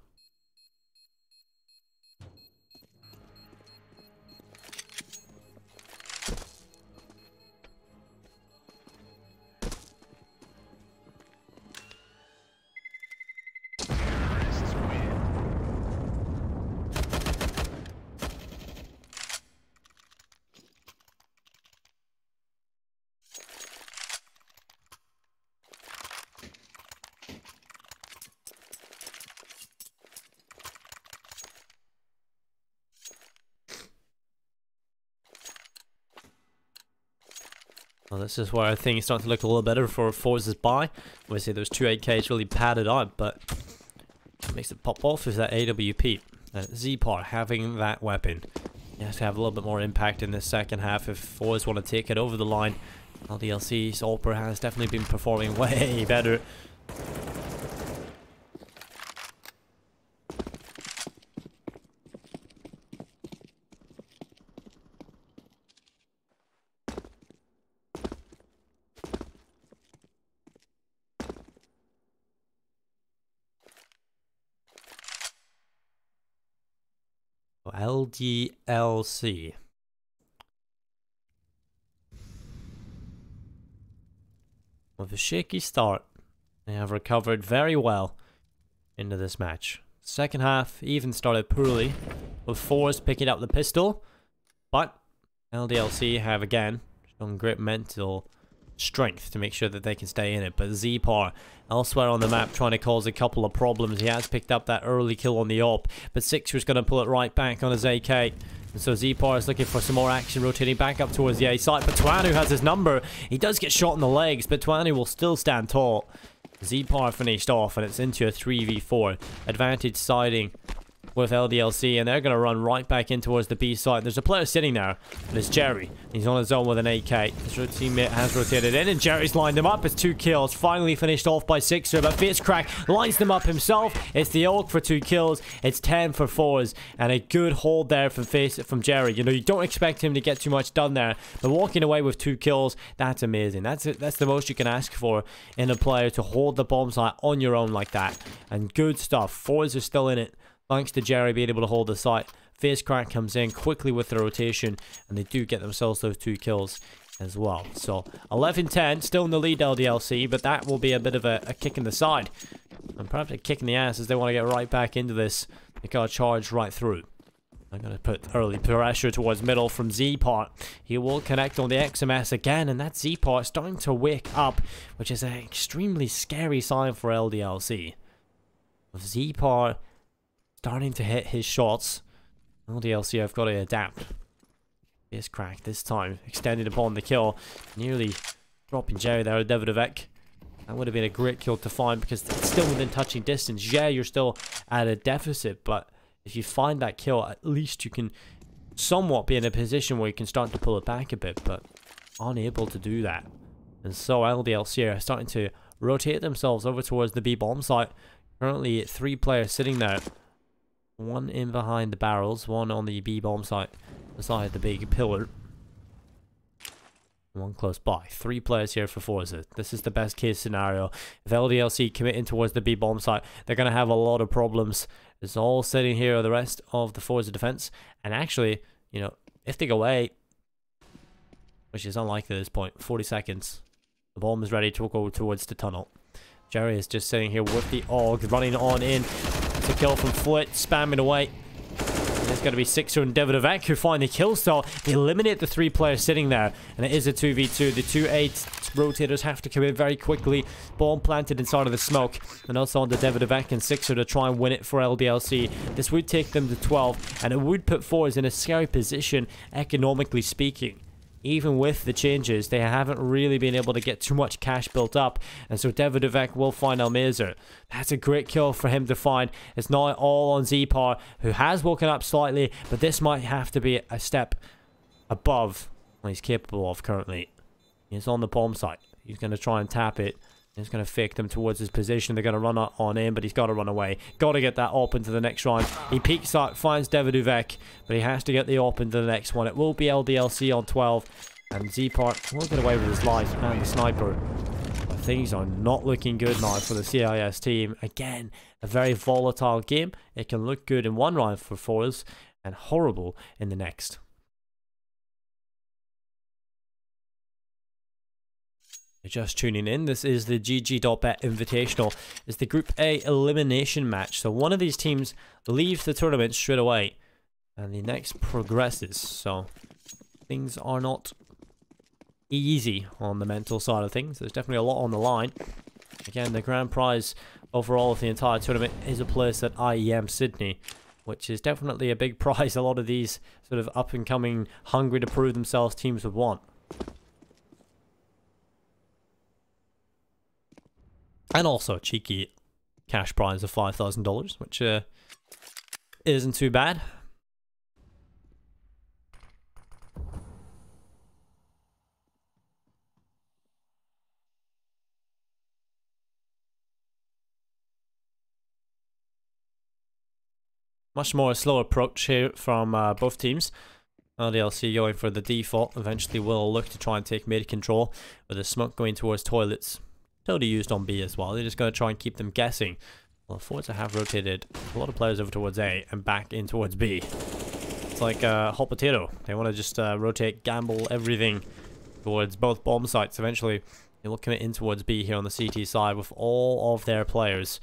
Well, this is where I think it's starting to look a little better for forZe's buy. Obviously, those two 8Ks really padded out, but what makes it pop off is that AWP. Z-Par having that weapon. He has to have a little bit more impact in the second half if forZe want to take it over the line. LDLC's Opera has definitely been performing way better. LDLC. With a shaky start, they have recovered very well into this match. Second half even started poorly, with forZe picking up the pistol, but LDLC have again shown great mental strength to make sure that they can stay in it. But Z-Par elsewhere on the map trying to cause a couple of problems. He has picked up that early kill on the op, but Sixer's going to pull it right back on his AK. And so Z-Par is looking for some more action, rotating back up towards the A site. But Twanu has his number. He does get shot in the legs, but Twanu will still stand tall. Z-Par finished off, and it's into a 3v4. Advantage siding with LDLC, and they're going to run right back in towards the B side. There's a player sitting there, and it's Jerry. He's on his own with an AK. His teammate has rotated in, and Jerry's lined him up. It's 2 kills. Finally finished off by Sixer, but FaceCrack lines them up himself. It's the Oak for 2 kills. It's 10 for forZe, and a good hold there from Jerry. You know, you don't expect him to get too much done there, but walking away with 2 kills, that's amazing. That's the most you can ask for in a player, to hold the bomb site on your own like that. And good stuff. forZe are still in it, thanks to Jerry being able to hold the site. FaceCrack comes in quickly with the rotation, and they do get themselves those 2 kills as well. So 11-10, still in the lead LDLC, but that will be a bit of a kick in the side, and perhaps a kick in the ass as they want to get right back into this. They got to charge right through. I'm going to put early pressure towards middle from Z-Par. He will connect on the XMS again, and that Z-Par starting to wake up, which is an extremely scary sign for LDLC. With Z-Par starting to hit his shots, LDLC have got to adapt. FaceCrack this time, extended upon the kill, nearly dropping Jerry there, Davidovec. That would have been a great kill to find, because it's still within touching distance. Yeah, you're still at a deficit, but if you find that kill, at least you can somewhat be in a position where you can start to pull it back a bit, but unable to do that. And so LDLC are starting to rotate themselves over towards the B bomb site. Currently 3 players sitting there. 1 in behind the barrels, 1 on the B bomb site beside the big pillar, 1 close by. 3 players here for forZe. This is the best case scenario. If LDLC commit in towards the B bomb site, they're going to have a lot of problems. It's all sitting here, the rest of the forZe defense. And actually, you know, if they go away, which is unlikely at this point, 40 seconds, the bomb is ready to go towards the tunnel. Jerry is just sitting here with the AUG, running on in. It's a kill from Flit, spamming away. There's going to be Sixer and Davidovec who find the kill stall. They eliminate the 3 players sitting there, and it is a 2v2. The 2-8 rotators have to come in very quickly. Bomb planted inside of the smoke, and also on the Davidovec and Sixer to try and win it for LDLC. This would take them to 12, and it would put forZe in a scary position, economically speaking. Even with the changes, they haven't really been able to get too much cash built up. And so Davidovec will find Almazer. That's a great kill for him to find. It's not all on Z-Par, who has woken up slightly, but this might have to be a step above what he's capable of currently. He's on the bomb site. He's going to try and tap it. He's going to fake them towards his position. They're going to run on in, but he's got to run away. Got to get that op into the next round. He peeks out, finds Davidovec, but he has to get the op into the next one. It will be LDLC on 12, and Z-Par will get away with his life, and the sniper. But things are not looking good now for the CIS team. Again, a very volatile game. It can look good in one round for forZe, and horrible in the next. You're just tuning in, this is the GG.BET Invitational. It's the Group A elimination match. So one of these teams leaves the tournament straight away, and the next progresses. So things are not easy on the mental side of things. There's definitely a lot on the line. Again, the grand prize overall of the entire tournament is a place at IEM Sydney, which is definitely a big prize a lot of these sort of up-and-coming, hungry to prove themselves teams would want. And also a cheeky cash prize of $5,000, which isn't too bad. Much more slow approach here from both teams. LDLC going for the default. Eventually will look to try and take mid control with the smoke going towards toilets. Totally used on B as well. They're just going to try and keep them guessing. Well, forZe have rotated a lot of players over towards A and back in towards B. It's like a hot potato. They want to just rotate, gamble everything towards both bomb sites. Eventually they will commit in towards B here on the CT side with all of their players.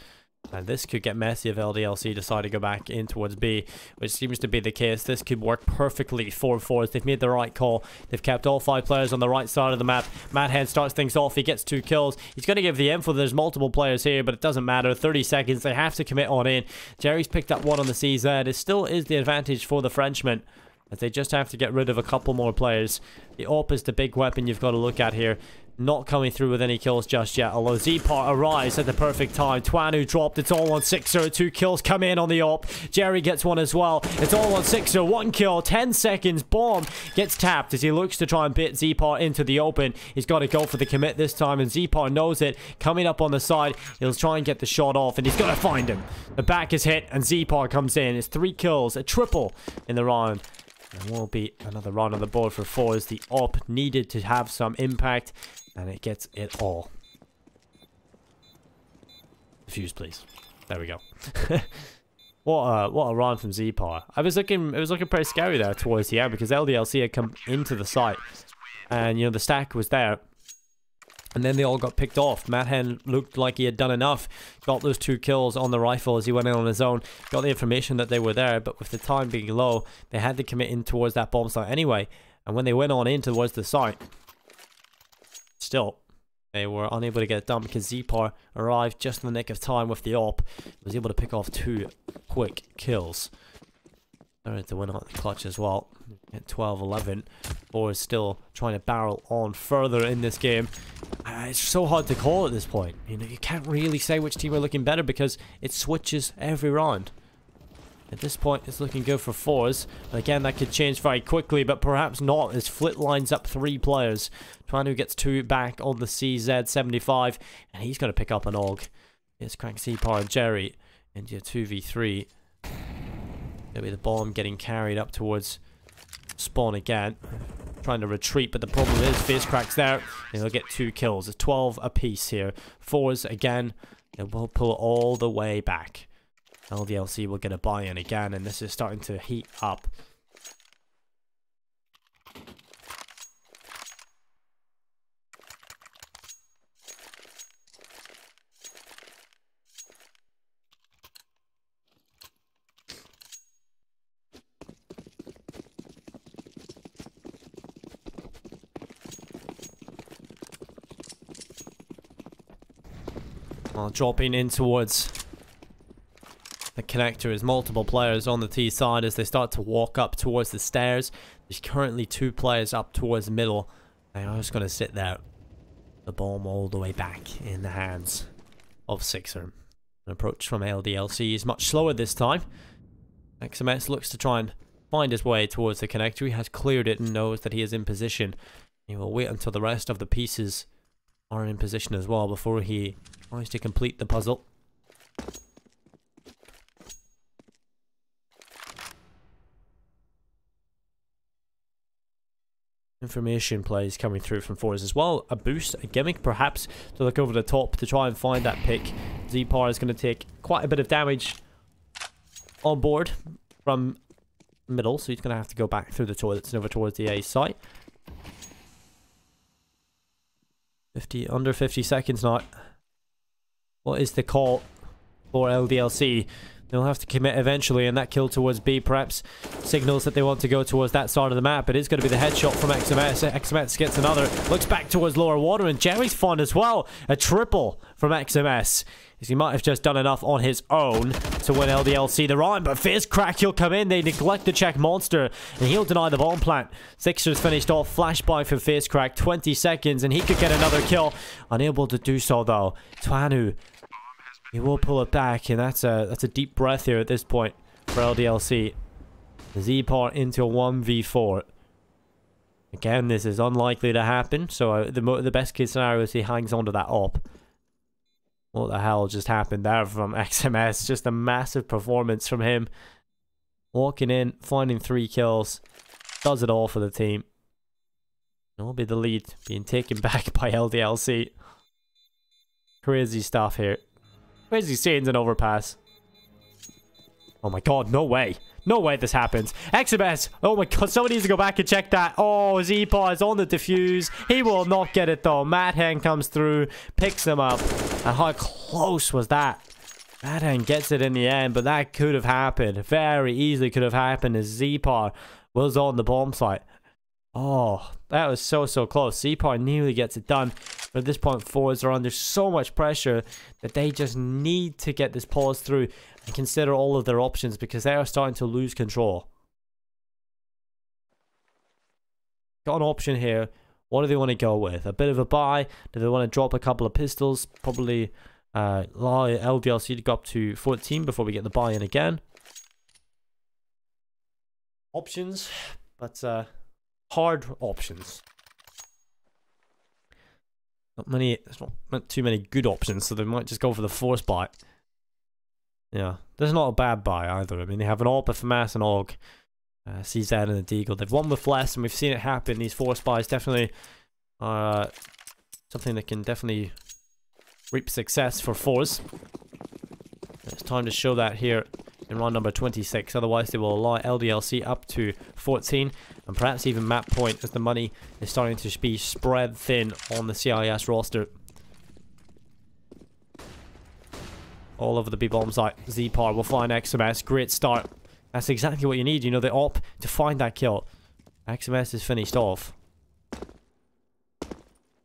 And this could get messy if LDLC decide to go back in towards B, which seems to be the case. This could work perfectly for forZe. They've made the right call. They've kept all 5 players on the right side of the map. Madhen starts things off. He gets 2 kills. He's going to give the info. There's multiple players here, but it doesn't matter. 30 seconds. They have to commit on in. Jerry's picked up 1 on the CZ. It still is the advantage for the Frenchman, as they just have to get rid of a couple more players. The AWP is the big weapon you've got to look at here. Not coming through with any kills just yet, although Zpar arrives at the perfect time. Twanu dropped. It's all on Sixer. 2 kills come in on the AWP. Jerry gets 1 as well. It's all on Sixer. 1 kill. 10 seconds. Bomb gets tapped as he looks to try and bait Zpar into the open. He's got to go for the commit this time, and Zpar knows it. Coming up on the side, he'll try and get the shot off, and he's got to find him. The back is hit, and Zpar comes in. It's 3 kills. A triple in the round. There will be another round on the board for forZe. The AWP needed to have some impact, and it gets it all. Defuse, please. There we go. What a round from Zpar. It was looking pretty scary there towards the end, because LDLC had come into the site, and you know the stack was there. And then they all got picked off. Madhen looked like he had done enough. Got those 2 kills on the rifle as he went in on his own. Got the information that they were there, but with the time being low, they had to commit in towards that bomb site anyway. And when they went on in towards the site, still, they were unable to get it done because Zpar arrived just in the nick of time with the AWP. Was able to pick off 2 quick kills. Started to win out the clutch as well. At 12-11. forZe still trying to barrel on further in this game. It's so hard to call at this point. You know, you can't really say which team are looking better because it switches every round. At this point, it's looking good for forZe. But again, that could change very quickly, but perhaps not as Flit lines up 3 players. Twanu gets 2 back on the CZ75, and he's going to pick up an AUG. It's Crank Zpar and Jerry into a 2v3. Maybe the bomb getting carried up towards spawn again. Trying to retreat, but the problem is Facecrack's there. And they'll get 2 kills. It's 12 apiece here. forZe again. They will pull all the way back. LDLC will get a buy-in again, and this is starting to heat up. Dropping in towards the connector is multiple players on the T side as they start to walk up towards the stairs. There's currently 2 players up towards the middle. They are just going to sit there. The bomb all the way back in the hands of Sixer. An approach from LDLC is much slower this time. XMS looks to try and find his way towards the connector. He has cleared it and knows that he is in position. He will wait until the rest of the pieces are in position as well before he tries to complete the puzzle. Information plays coming through from forZe as well. A boost, a gimmick perhaps to look over the top to try and find that pick. Zpar is going to take quite a bit of damage on board from middle, so he's going to have to go back through the toilets and over towards the A site. Under 50 seconds now. What is the call for LDLC? They'll have to commit eventually, and that kill towards B perhaps signals that they want to go towards that side of the map. It is going to be the headshot from XMS. XMS gets another. Looks back towards lower water, and Jerry's found as well. A triple from XMS. As he might have just done enough on his own to win LDLC the round, but FaZe, he'll come in. They neglect to check Monster, and he'll deny the bomb plant. Sixers finished off. Flash buy for FaZe, 20 seconds, and he could get another kill. Unable to do so, though. Twanu, he will pull it back, and that's a deep breath here at this point for LDLC. The Z-Part into a 1v4. Again, this is unlikely to happen, so the best case scenario is he hangs onto that op. What the hell just happened there from XMS? Just a massive performance from him. Walking in, finding 3 kills. Does it all for the team. It'll be the lead being taken back by LDLC. Crazy stuff here. Crazy scenes in overpass. Oh my god, no way. No way this happens. XMS. Oh my god, somebody needs to go back and check that. Oh, Z-Paw is on the defuse. He will not get it though. Madhen comes through, picks him up. And how close was that? Madhen gets it in the end, but that could have happened. Very easily could have happened as Z-Paw was on the bomb site. Oh, that was so close. Z-Paw nearly gets it done. But at this point, forwards are under so much pressure that they just need to get this pause through and consider all of their options because they are starting to lose control. Got an option here. What do they want to go with? A bit of a buy? Do they want to drop a couple of pistols? Probably allow LDLC to go up to 14 before we get the buy in again. Options, but hard options. There's not too many good options, so they might just go for the force buy. Yeah, there's not a bad buy either. I mean, they have an AWP, a FAMAS, an AUG, CZ, and a Deagle. They've won with less, and we've seen it happen. These force buys definitely something that can definitely reap success for force. It's time to show that here in round number 26. Otherwise, they will allow LDLC up to 14, and perhaps even map point as the money is starting to be spread thin on the CIS roster. All over the B-bomb site. Z-Par will find XMS. Great start. That's exactly what you need. You know, the op to find that kill. XMS is finished off. And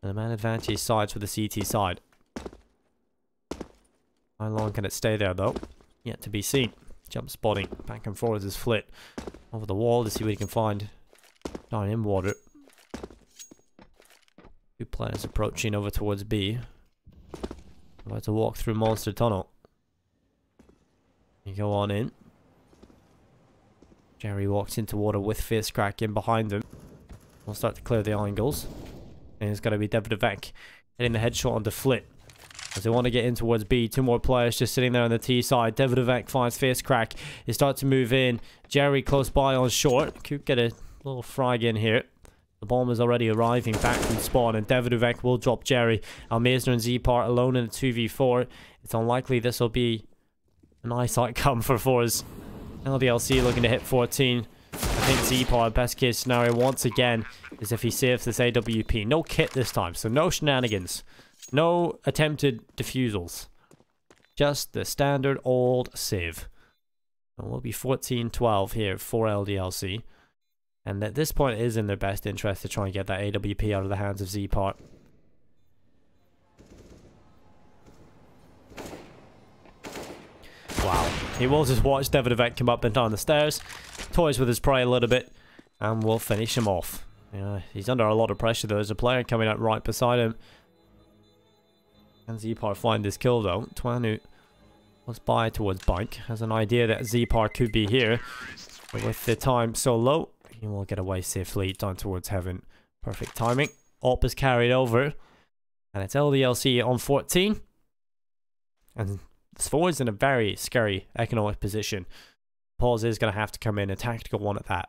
the man advantage sides with the CT side. How long can it stay there, though? Yet to be seen. Jump spotting. Back and forwards is flit. Over the wall to see what he can find. Down in water. 2 players approaching over towards B. About to walk through Monster Tunnel. You go on in. Jerry walks into water with FaZe in behind him. We'll start to clear the angles. And it's going to be Davidovec hitting the headshot onto Flit. As they want to get in towards B. 2 more players just sitting there on the T side. Davidovec finds FaZe. He starts to move in. Jerry close by on short. Could get a little frag in here. The bomb is already arriving back from spawn, and Davidovec will drop Jerry. Almazner and Z-Part alone in a 2v4. It's unlikely this will be a nice outcome for forZe. LDLC looking to hit 14. I think Z-Part, best case scenario once again, is if he saves this AWP. No kit this time, so no shenanigans. No attempted defusals. Just the standard old save. And we'll be 14-12 here for LDLC. And at this point, it is in their best interest to try and get that AWP out of the hands of Z-Part. Wow. He will just watch Davidovec come up and down the stairs, toys with his prey a little bit, and we'll finish him off. Yeah, he's under a lot of pressure though. There's a player coming out right beside him. Can Z-Part find this kill though? Twanu was by towards Bank. Has an idea that Z-Part could be here. But with the time so low, he will get away safely down towards heaven. Perfect timing. AWP is carried over. And it's LDLC on 14. And forZe in a very scary economic position. forZe is going to have to come in, a tactical one at that.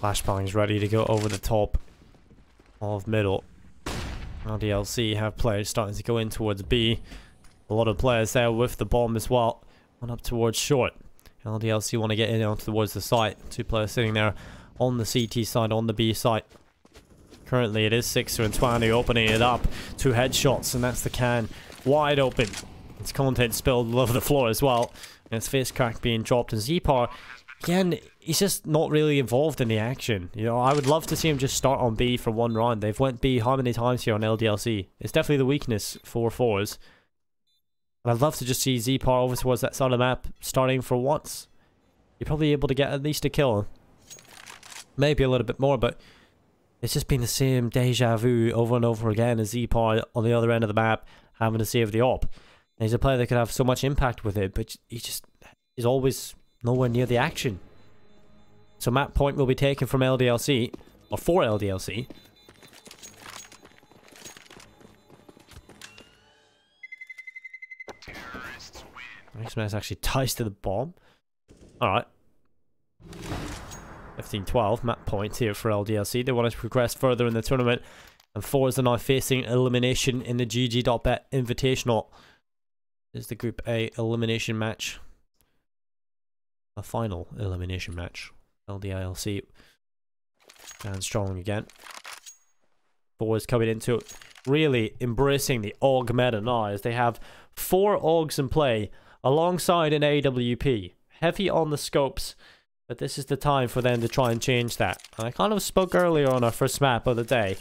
Flashbang's ready to go over the top of middle. LDLC have players starting to go in towards B. A lot of players there with the bomb as well. One up towards short. LDLC want to get in on towards the site. 2 players sitting there on the CT side, on the B site. Currently it is Sixer and Twani opening it up. 2 headshots, and that's the can wide open. It's content spilled all over the floor as well. And it's face crack being dropped. And Zpar, again, he's just not really involved in the action. You know, I would love to see him just start on B for one round. They've went B how many times here on LDLC? It's definitely the weakness for forZe. And I'd love to just see Zpar over towards that side of the map, starting for once. You're probably able to get at least a kill. Maybe a little bit more, but it's just been the same deja vu over and over again as Zpar on the other end of the map, having to save the op. And he's a player that could have so much impact with it, but he just is always nowhere near the action. So map point will be taken from LDLC, or for LDLC. Next man's actually ties to the bomb. Alright. 15-12, map point here for LDLC. They want to progress further in the tournament. And forZe are now facing elimination in the GG.BET Invitational. This is the Group A elimination match. A final elimination match. LDLC stands strong again. forZe coming into it, really embracing the AUG meta now, as they have 4 AUGs in play alongside an AWP. Heavy on the scopes, but this is the time for them to try and change that. And I kind of spoke earlier on our first map of the day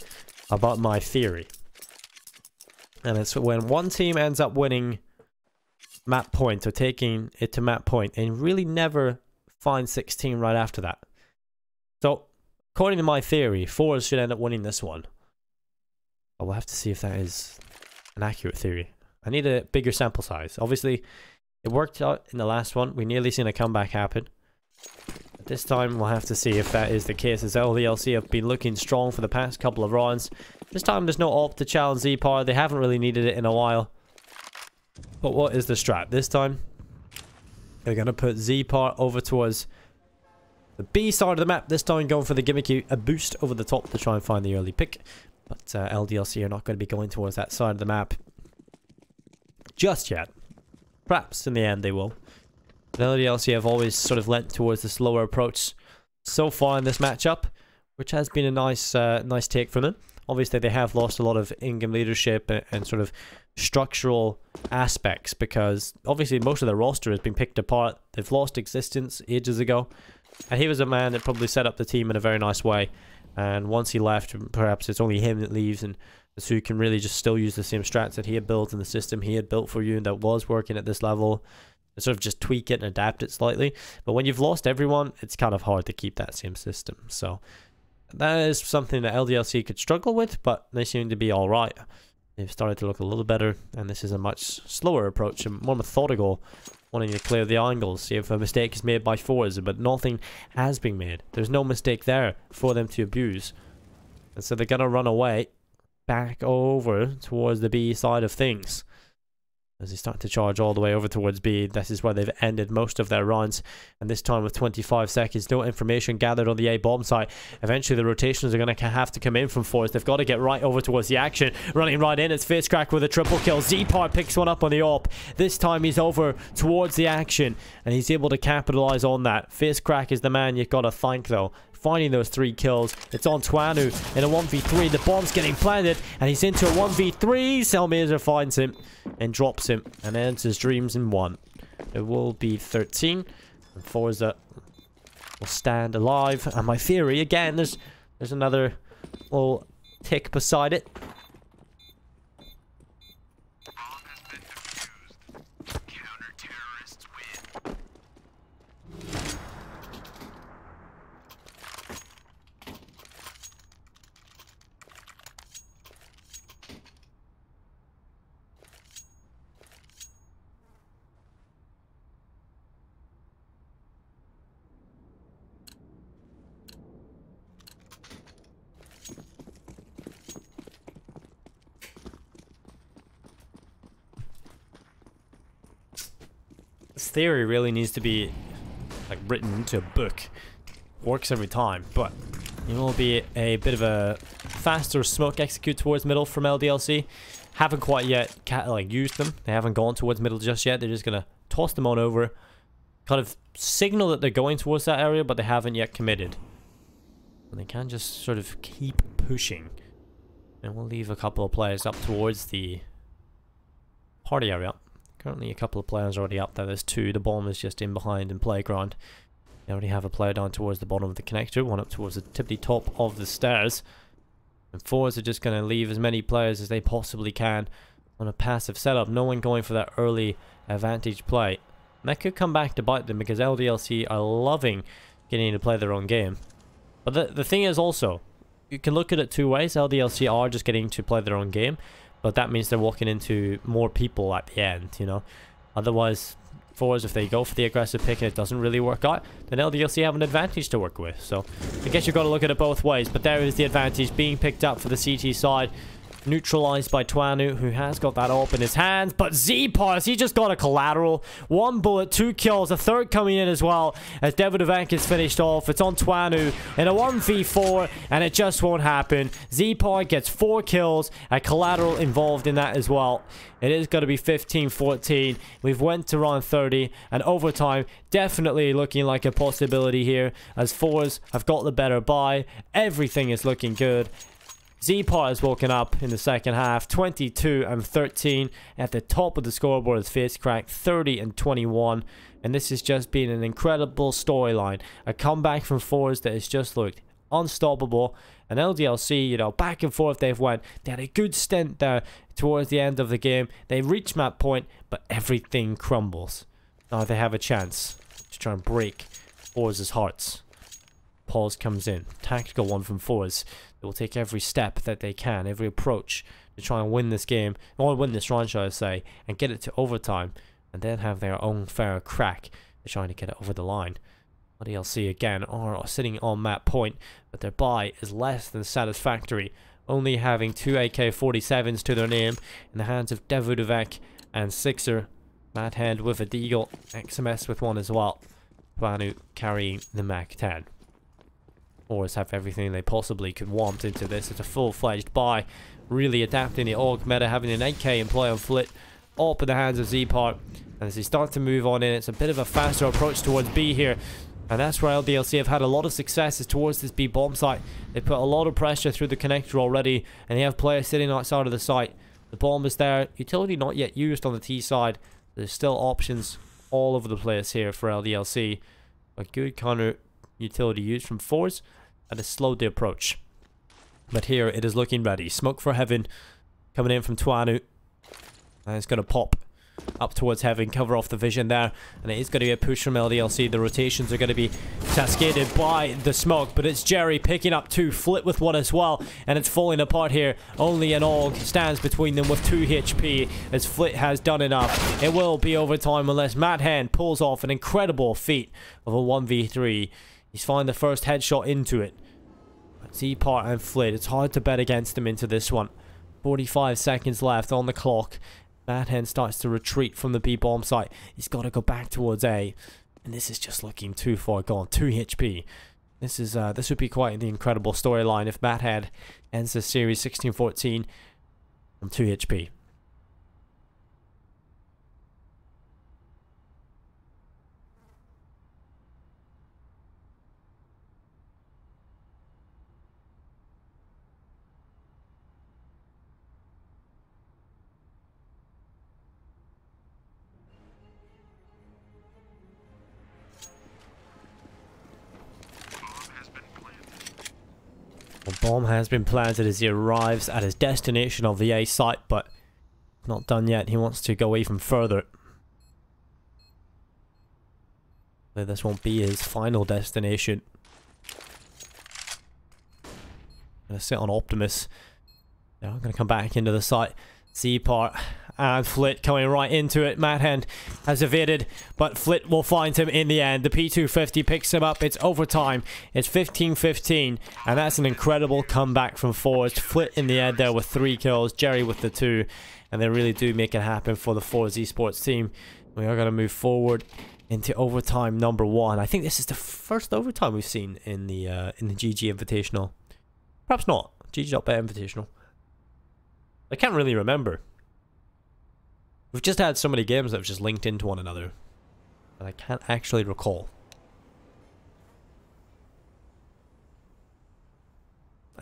about my theory. And it's when one team ends up winning map point or taking it to map point and really never find 16 right after that. So, according to my theory, forZe should end up winning this one. But we'll have to see if that is an accurate theory. I need a bigger sample size. Obviously, it worked out in the last one. We nearly seen a comeback happen. But this time, we'll have to see if that is the case, as LDLC have been looking strong for the past couple of rounds. This time, there's no op to challenge Zpar. They haven't really needed it in a while. But what is the strat? This time, they're going to put Zpar over towards the B side of the map. This time, going for the gimmicky a boost over the top to try and find the early pick. But LDLC are not going to be going towards that side of the map just yet. Perhaps in the end they will. But LDLC have always sort of lent towards the slower approach so far in this matchup, which has been a nice nice take from them. Obviously they have lost a lot of in-game leadership and sort of structural aspects, because obviously most of their roster has been picked apart. They've lost existence ages ago, and he was a man that probably set up the team in a very nice way. And once he left, perhaps it's only him that leaves, and so you can really just still use the same strats that he had built in the system he had built for you and that was working at this level, and sort of just tweak it and adapt it slightly. But when you've lost everyone, it's kind of hard to keep that same system. So that is something that LDLC could struggle with, but they seem to be alright. They've started to look a little better, and this is a much slower approach and more methodical, wanting to clear the angles, see if a mistake is made by forZe, but nothing has been made. There's no mistake there for them to abuse. And so they're going to run away back over towards the B side of things. As they start to charge all the way over towards B, this is where they've ended most of their runs. And this time with 25 seconds, no information gathered on the A bomb site. Eventually the rotations are going to have to come in from forZe. They've got to get right over towards the action. Running right in, it's FaceCrack with a triple kill. Zpar picks one up on the AWP. This time he's over towards the action, and he's able to capitalize on that. FaceCrack is the man you've got to thank though. Finding those 3 kills. It's on Twanu in a 1v3. The bomb's getting planted, and he's into a 1v3. Selmazer finds him and drops him and ends his dreams in 1. It will be 13. And forZe will stand alive. And my theory, again, there's another little tick beside it. This theory really needs to be like written into a book. works every time, but it will be a bit of a faster smoke execute towards middle from LDLC. Haven't quite yet used them. They haven't gone towards middle just yet. They're just gonna toss them on over, kind of signal that they're going towards that area, but they haven't yet committed. And they can just sort of keep pushing. And we'll leave a couple of players up towards the party area. Currently a couple of players already up there. There's two. The bomb is just in behind in playground. They already have a player down towards the bottom of the connector, one up towards the tippity top of the stairs. And forZe are just going to leave as many players as they possibly can on a passive setup. No one going for that early advantage play. And that could come back to bite them because LDLC are loving getting to play their own game. But the thing is also, you can look at it two ways. LDLC are just getting to play their own game, but that means they're walking into more people at the end, you know. Otherwise, forZe, if they go for the aggressive pick and it doesn't really work out, then LDLC have an advantage to work with. So I guess you've got to look at it both ways, but there is the advantage being picked up for the CT side. Neutralized by Twanu, who has got that up in his hands. But Z-Pars, he just got a collateral. One bullet, 2 kills, a third coming in as well. As Devodovac is finished off, it's on Twanu in a 1v4, and it just won't happen. Z-Par gets 4 kills, a collateral involved in that as well. It is going to be 15-14. We've went to round 30, and overtime definitely looking like a possibility here, as forZe have got the better buy. Everything is looking good. Z-Par has woken up in the second half, 22-13. At the top of the scoreboard is FaceCrack, 30-21. And this has just been an incredible storyline. A comeback from forZe that has just looked unstoppable. And LDLC, you know, back and forth they've went. They had a good stint there towards the end of the game. They reached map point, but everything crumbles. Now they have a chance to try and break forZe's hearts. Pause comes in. Tactical one from forZe. They will take every step that they can, every approach to try and win this game, or win this round, shall I say, and get it to overtime, and then have their own fair crack at trying to get it over the line. LDLC again are sitting on map point, but their buy is less than satisfactory, only having 2 AK-47s to their name in the hands of Devodovac and Sixer. Mad Hand with a Deagle, XMS with one as well. Twanu carrying the MAC-10. forZe have everything they possibly could want into this. It's a full-fledged buy, really adapting the AUG meta, having an 8K in play on Flit, up in the hands of Z-Part. And as they start to move on in, it's a bit of a faster approach towards B here. And that's where LDLC have had a lot of successes towards this B bomb site. They put a lot of pressure through the connector already, and they have players sitting outside of the site. The bomb is there, utility not yet used on the T side. There's still options all over the place here for LDLC. A good counter utility used from forZe, and has slowed the approach. But here it is looking ready. Smoke for Heaven coming in from Twanu. And it's going to pop up towards Heaven, cover off the vision there. And it is going to be a push from LDLC. The rotations are going to be cascaded by the smoke. But it's Jerry picking up 2, Flit with 1 as well. And it's falling apart here. Only an AUG stands between them with 2 HP, as Flit has done enough. It will be overtime unless Mad Hand pulls off an incredible feat of a 1v3. He's found the first headshot into it. Z-Part and Flit, it's hard to bet against them into this one. 45 seconds left on the clock. Mad Hand starts to retreat from the B bomb site. He's got to go back towards A. And this is just looking too far gone. 2 HP. This would be quite the incredible storyline if Mad Hand ends the series 16-14 from 2 HP. A bomb has been planted as he arrives at his destination of the A site, but not done yet. He wants to go even further. This won't be his final destination. Gonna sit on Optimus. They're gonna come back into the site. Z-Part and Flit coming right into it. Mad Hand has evaded, but Flit will find him in the end. The P250 picks him up. It's overtime. It's 15-15, and that's an incredible comeback from forZe. Flit in the end there with 3 kills, Jerry with the 2, and they really do make it happen for the forZe Esports team. We are going to move forward into overtime number 1. I think this is the first overtime we've seen in the GG Invitational. Perhaps not. GG.BET Invitational. I can't really remember. We've just had so many games that have just linked into one another, and I can't actually recall.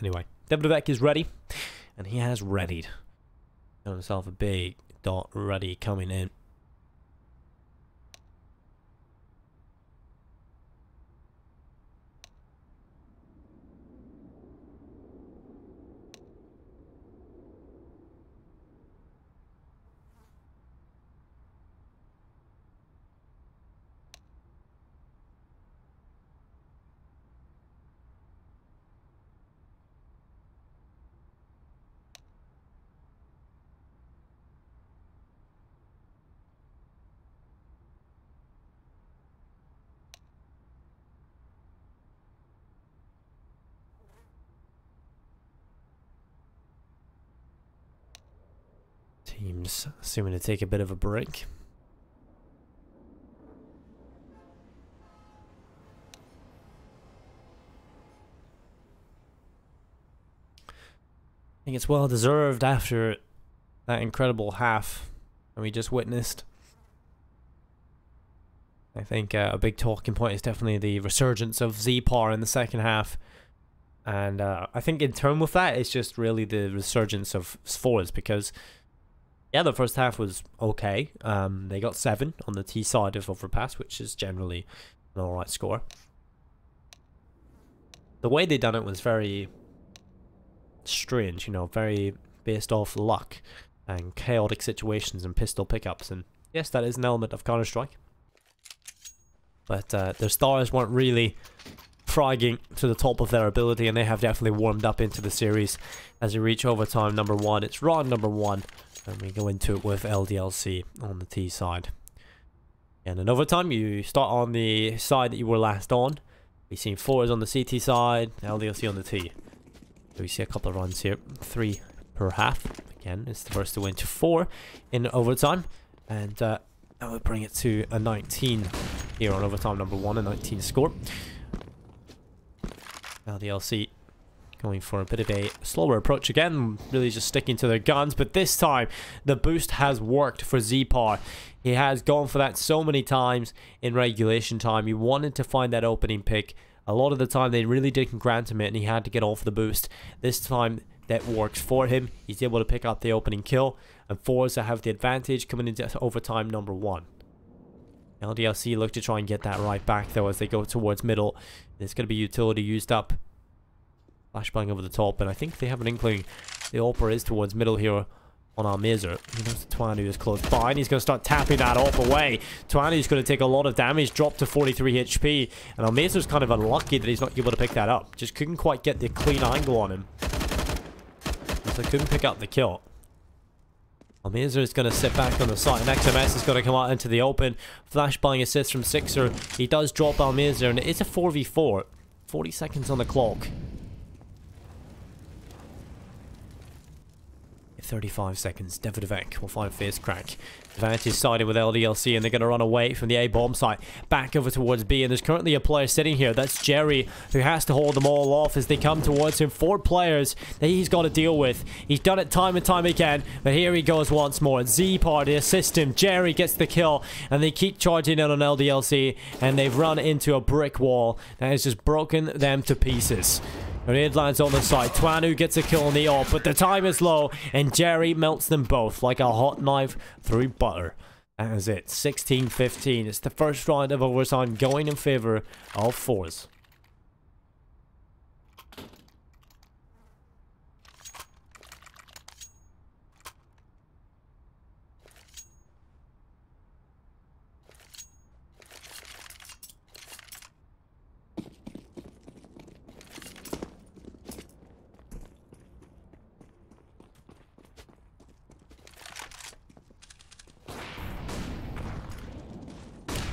Anyway, David is ready, and he has readied. Got himself a big dot ready coming in. Teams assuming to take a bit of a break. I think it's well deserved after that incredible half that we just witnessed. I think a big talking point is definitely the resurgence of ZPAR in the second half. And I think in turn with that, it's just really the resurgence of forZe, because yeah, the first half was okay. They got 7 on the T side of overpass, which is generally an alright score. The way they done it was very strange, you know, very based off luck and chaotic situations and pistol pickups. And yes, that is an element of Counter-Strike. But their stars weren't really fragging to the top of their ability, and they have definitely warmed up into the series as we reach overtime number 1. It's round number 1. And we go into it with LDLC on the T side. And in overtime, you start on the side that you were last on. We've seen forZe on the CT side, LDLC on the T. So we see a couple of runs here, 3 per half. Again, it's the first to win to 4 in overtime. And that would bring it to a 19 here on overtime number 1, a 19 score. LDLC going for a bit of a slower approach again, really just sticking to their guns, but this time the boost has worked for ZPAR. He has gone for that so many times in regulation time. He wanted to find that opening pick. A lot of the time they really didn't grant him it, and he had to get off the boost. This time that works for him. He's able to pick up the opening kill, and forZe have the advantage coming into overtime number 1. LDLC look to try and get that right back though as they go towards middle. There's going to be utility used up. Flashbang over the top, and I think they have an inkling the AWPer is towards middle here on our Mazer. He knows the Twanu is close by, and he's going to start tapping that AWP away. Twanu's going to take a lot of damage, drop to 43 HP, and our Mazer's kind of unlucky that he's not able to pick that up. Just couldn't quite get the clean angle on him, so couldn't pick up the kill. Almazer is going to sit back on the site, and XMS is going to come out into the open. Flashbang assist from Sixer. He does drop Almazer, and it's a 4v4. 40 seconds on the clock. 35 seconds. Davidovec will find face crack. Advantage sided with LDLC, and they're going to run away from the A bomb site back over towards B, and there's currently a player sitting here. That's Jerry, who has to hold them all off as they come towards him. 4 players that he's got to deal with. He's done it time and time again, but here he goes once more. ZPAR to assist him. Jerry gets the kill, and they keep charging in on LDLC, and they've run into a brick wall that has just broken them to pieces. Grenade lands on the side. Twanu gets a kill on the AWP, but the time is low, and Jerry melts them both like a hot knife through butter. That is it. 16-15. It's the first round of overtime going in favor of forZe.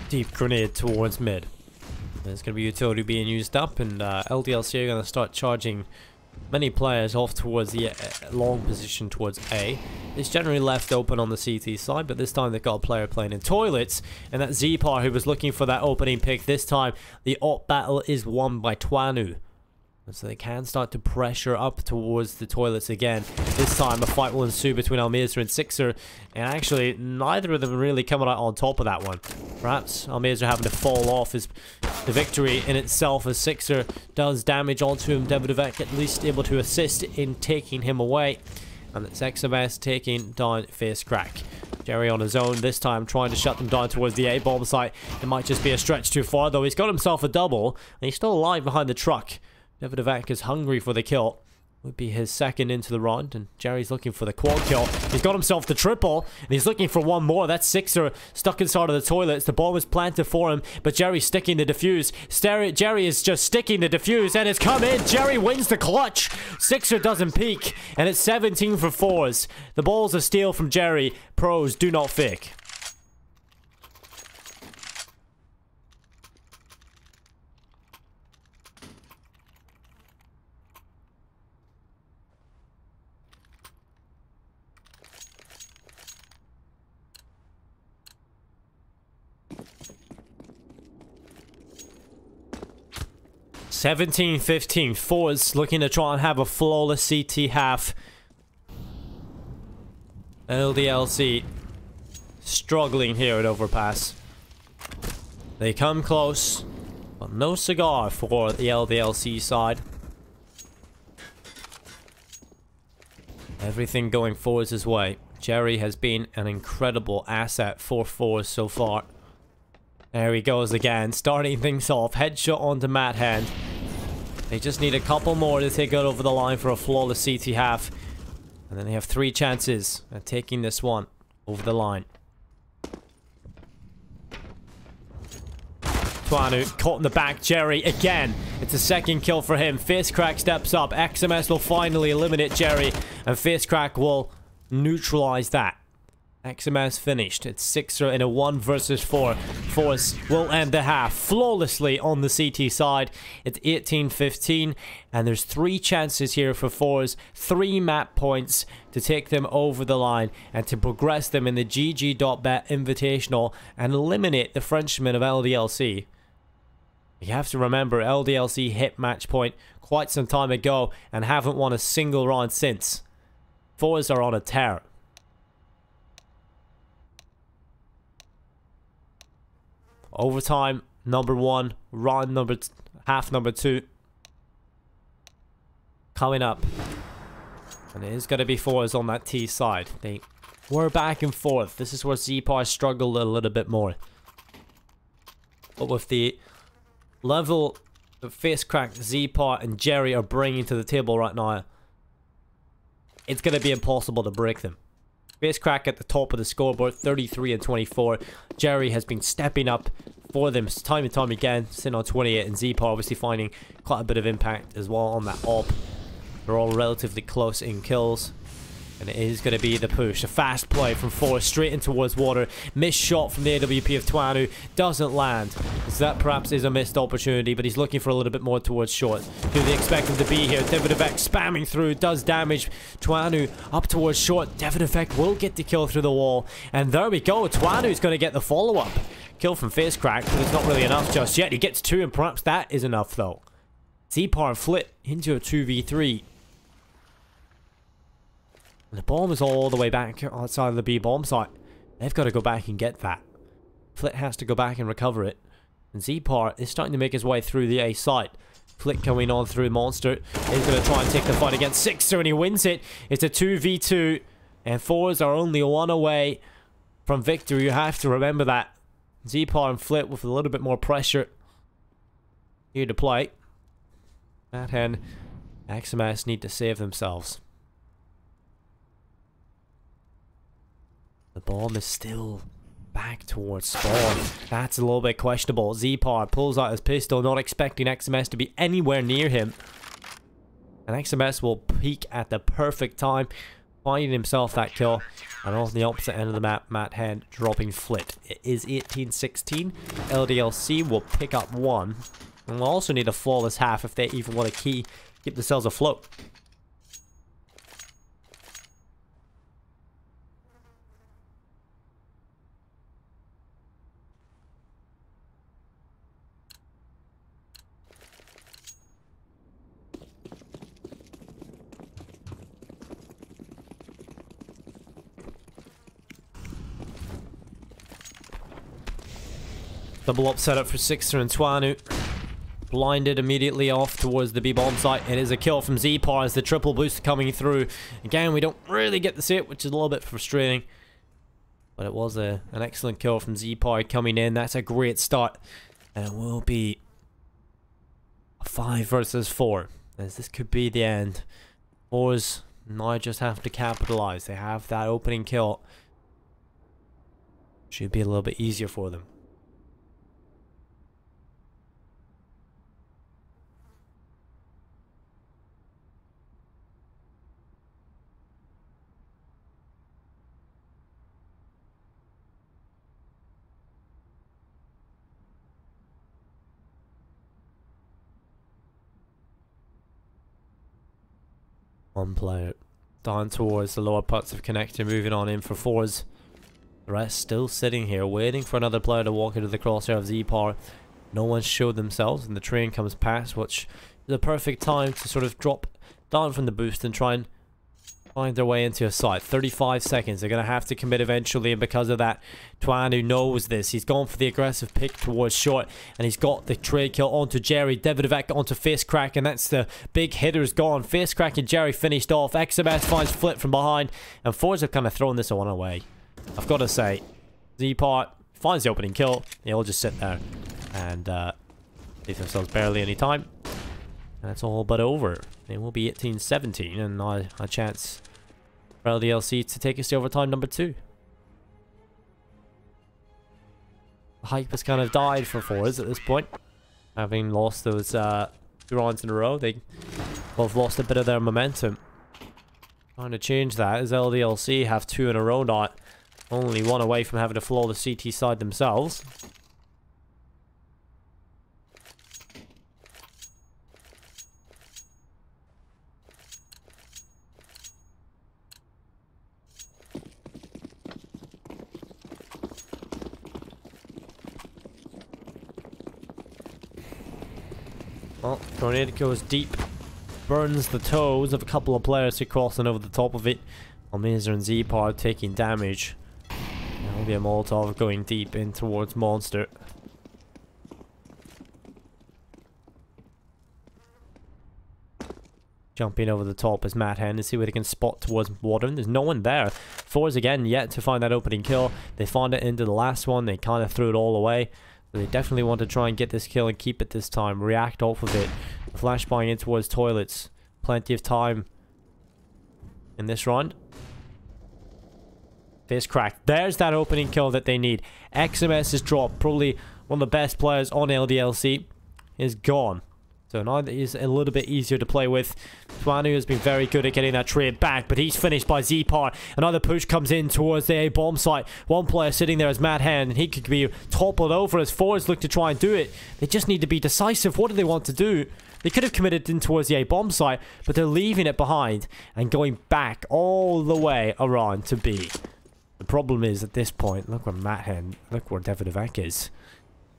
Deep grenade towards mid. There's going to be utility being used up, and LDLC are going to start charging many players off towards the long position towards A. It's generally left open on the CT side, but this time they've got a player playing in toilets, and that Zepar who was looking for that opening pick. This time the op battle is won by Twanu, and so they can start to pressure up towards the toilets again. This time a fight will ensue between Almirza and Sixer, and actually neither of them really coming out on top of that one. Perhaps Almirza having to fall off is the victory in itself, as Sixer does damage onto him. Davidovec at least able to assist in taking him away, and it's XMS taking down FaZe. Jerry on his own this time, trying to shut them down towards the A-bomb site. It might just be a stretch too far though. He's got himself a double, and he's still alive behind the truck. Davidovec is hungry for the kill. Would be his second into the round, and Jerry's looking for the quad kill. He's got himself the triple, and he's looking for one more. That's Sixer stuck inside of the toilets. The bomb is planted for him, but Jerry's sticking the defuse. Jerry is just sticking the defuse, and it's come in. Jerry wins the clutch. Sixer doesn't peek, and it's 17 for forZe. The ball's a steal from Jerry. Pros do not fake. (17-15). forZe looking to try and have a flawless CT half. LDLC struggling here at overpass. They come close, but no cigar for the LDLC side. Everything going forZe's way. Jerry has been an incredible asset for forZe so far. There he goes again, starting things off. Headshot onto Matt Hand. They just need a couple more to take it over the line for a flawless CT half. And then they have 3 chances at taking this one over the line. Twanu caught in the back. Jerry again. It's a second kill for him. FaZe steps up. XMS will finally eliminate Jerry, and FaZe will neutralize that. XMS finished. It's Sixer in a 1 versus 4. forZe will end the half flawlessly on the CT side. It's 18-15, and there's 3 chances here for forZe. 3 map points to take them over the line and to progress them in the GG.BET Invitational and eliminate the Frenchman of LDLC. You have to remember, LDLC hit match point quite some time ago and haven't won a single round since. forZe are on a tear. Overtime number 1, round half number 2 coming up, and it is going to be forZe on that T side. They were back and forth. This is where Zepar struggled a little bit more, but with the level of FaZe, Zepar and Jerry are bringing to the table right now, it's going to be impossible to break them. FaZe at the top of the scoreboard, 33 and 24. Jerry has been stepping up for them time and time again, sitting on 28, and Zepar obviously finding quite a bit of impact as well on that op. They're all relatively close in kills, and it is going to be the push. A fast play from forZe straight in towards water. Missed shot from the AWP of Twanu. Doesn't land. So that perhaps is a missed opportunity, but he's looking for a little bit more towards short. Who they expect him to be here? Davidovec spamming through. Does damage. Twanu up towards short. Davidovec will get the kill through the wall. And there we go. Twanu's going to get the follow-up. Kill from FaZe, but it's not really enough just yet. He gets 2, and perhaps that is enough, though. Zepar and Flit into a 2v3. The bomb is all the way back outside of the B bomb site. They've got to go back and get that. Flit has to go back and recover it. And Zepar is starting to make his way through the A site. Flit coming on through Monster. He's going to try and take the fight against Sixer, and he wins it. It's a 2v2. And forZe are only 1 away from victory. You have to remember that. Zepar and Flit with a little bit more pressure here to play. That hand, XMS need to save themselves. The bomb is still back towards spawn. That's a little bit questionable. Zepar pulls out his pistol, not expecting XMS to be anywhere near him. And XMS will peek at the perfect time, finding himself that kill. And on the opposite end of the map, Matt Hand dropping Flit. It is 18-16. LDLC will pick up 1. And we'll also need a flawless half if they even want to keep keep themselves afloat. Double up setup for Sixer and Twanu. Blinded immediately off towards the B-bomb site. It is a kill from Z-Par as the triple boost coming through. Again, we don't really get to see it, which is a little bit frustrating. But it was an excellent kill from Z-Par coming in. That's a great start. And it will be a 5 versus 4. As this could be the end. forZe now just have to capitalize. They have that opening kill. Should be a little bit easier for them. One player down towards the lower parts of connector, moving on in for forZe. The rest still sitting here, waiting for another player to walk into the crosshair of Z-Par. No one showed themselves, and the train comes past, which is a perfect time to sort of drop down from the boost and try and find their way into a site. 35 seconds. They're going to have to commit eventually, and because of that, Twanu knows this. He's gone for the aggressive pick towards short, and he's got the trade kill onto Jerry. Davidovec onto FaceCrack, and that's the big hitters gone. FaceCrack and Jerry finished off. XMS finds Flip from behind, and forZe have kind of thrown this one away. I've got to say, Z-Par finds the opening kill. They'll just sit there and leave themselves barely any time. And it's all but over. It will be 18-17, and now a chance for LDLC to take us to overtime number 2. The hype has kind of died for forZe at this point. Having lost those 2 rounds in a row, they both lost a bit of their momentum. Trying to change that as LDLC have 2 in a row now. Only 1 away from having to floor the CT side themselves. Well, grenade goes deep, burns the toes of a couple of players who crossing over the top of it. Almazer and Z-Par taking damage. There'll be a Molotov going deep in towards Monster. Jumping over the top is Matt Hen to see where they can spot towards water. There's no one there. forZe again yet to find that opening kill. They found it into the last one. They kind of threw it all away. So they definitely want to try and get this kill and keep it this time. React off of it. Flashbang in towards toilets. Plenty of time in this round. FaceCrack. There's that opening kill that they need. XMS is dropped. Probably one of the best players on LDLC is gone. So now that he's a little bit easier to play with. Twanu has been very good at getting that trade back, but he's finished by Z-Par. Another push comes in towards the A-bomb site. One player sitting there is Matt Hen, and he could be toppled over as forZe look to try and do it. They just need to be decisive. What do they want to do? They could have committed in towards the A-bomb site, but they're leaving it behind and going back all the way around to B. The problem is at this point, look where Matt Hen, look where Davidovec is.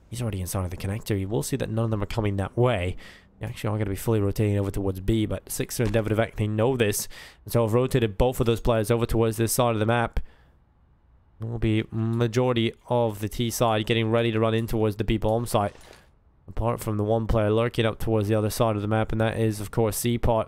He's already inside of the connector. You will see that none of them are coming that way. They actually are going to be fully rotating over towards B, but Sixer and Davidovec, they know this. And so I've rotated both of those players over towards this side of the map. It will be majority of the T side getting ready to run in towards the B bomb site. Apart from the one player lurking up towards the other side of the map, and that is, of course, Z-Par.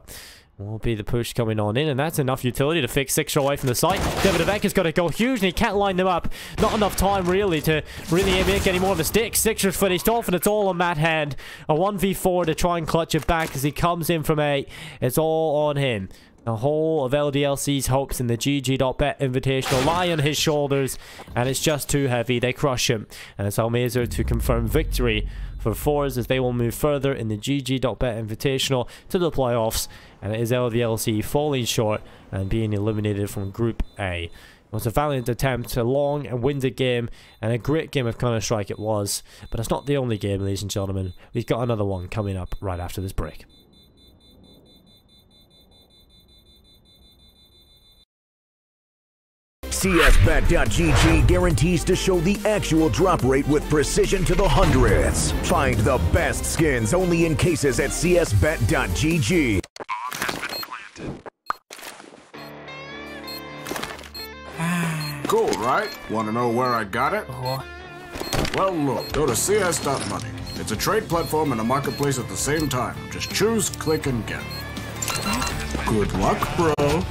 Will be the push coming on in, and that's enough utility to fix Sixer away from the site. Davidovec has got to go huge, and he can't line them up. Not enough time, really, to really make any more mistakes. Sixer's finished off, and it's all on Matt Hand. A 1v4 to try and clutch it back as he comes in from A. It's all on him. The whole of LDLC's hopes in the GG.BET Invitational lie on his shoulders, and it's just too heavy. They crush him, and it's Almazer to confirm victory for forZe as they will move further in the GG.BET Invitational to the playoffs, and it is LDLC falling short and being eliminated from Group A. It was a valiant attempt, a long and winded game, and a great game of Counter-Strike it was, but it's not the only game, ladies and gentlemen. We've got another one coming up right after this break. CSBet.GG guarantees to show the actual drop rate with precision to the hundreds. Find the best skins only in cases at CSBet.GG. Cool, right? Want to know where I got it? Well, look, go to cs.money. It's a trade platform and a marketplace at the same time. Just choose, click, and get. Good luck, bro.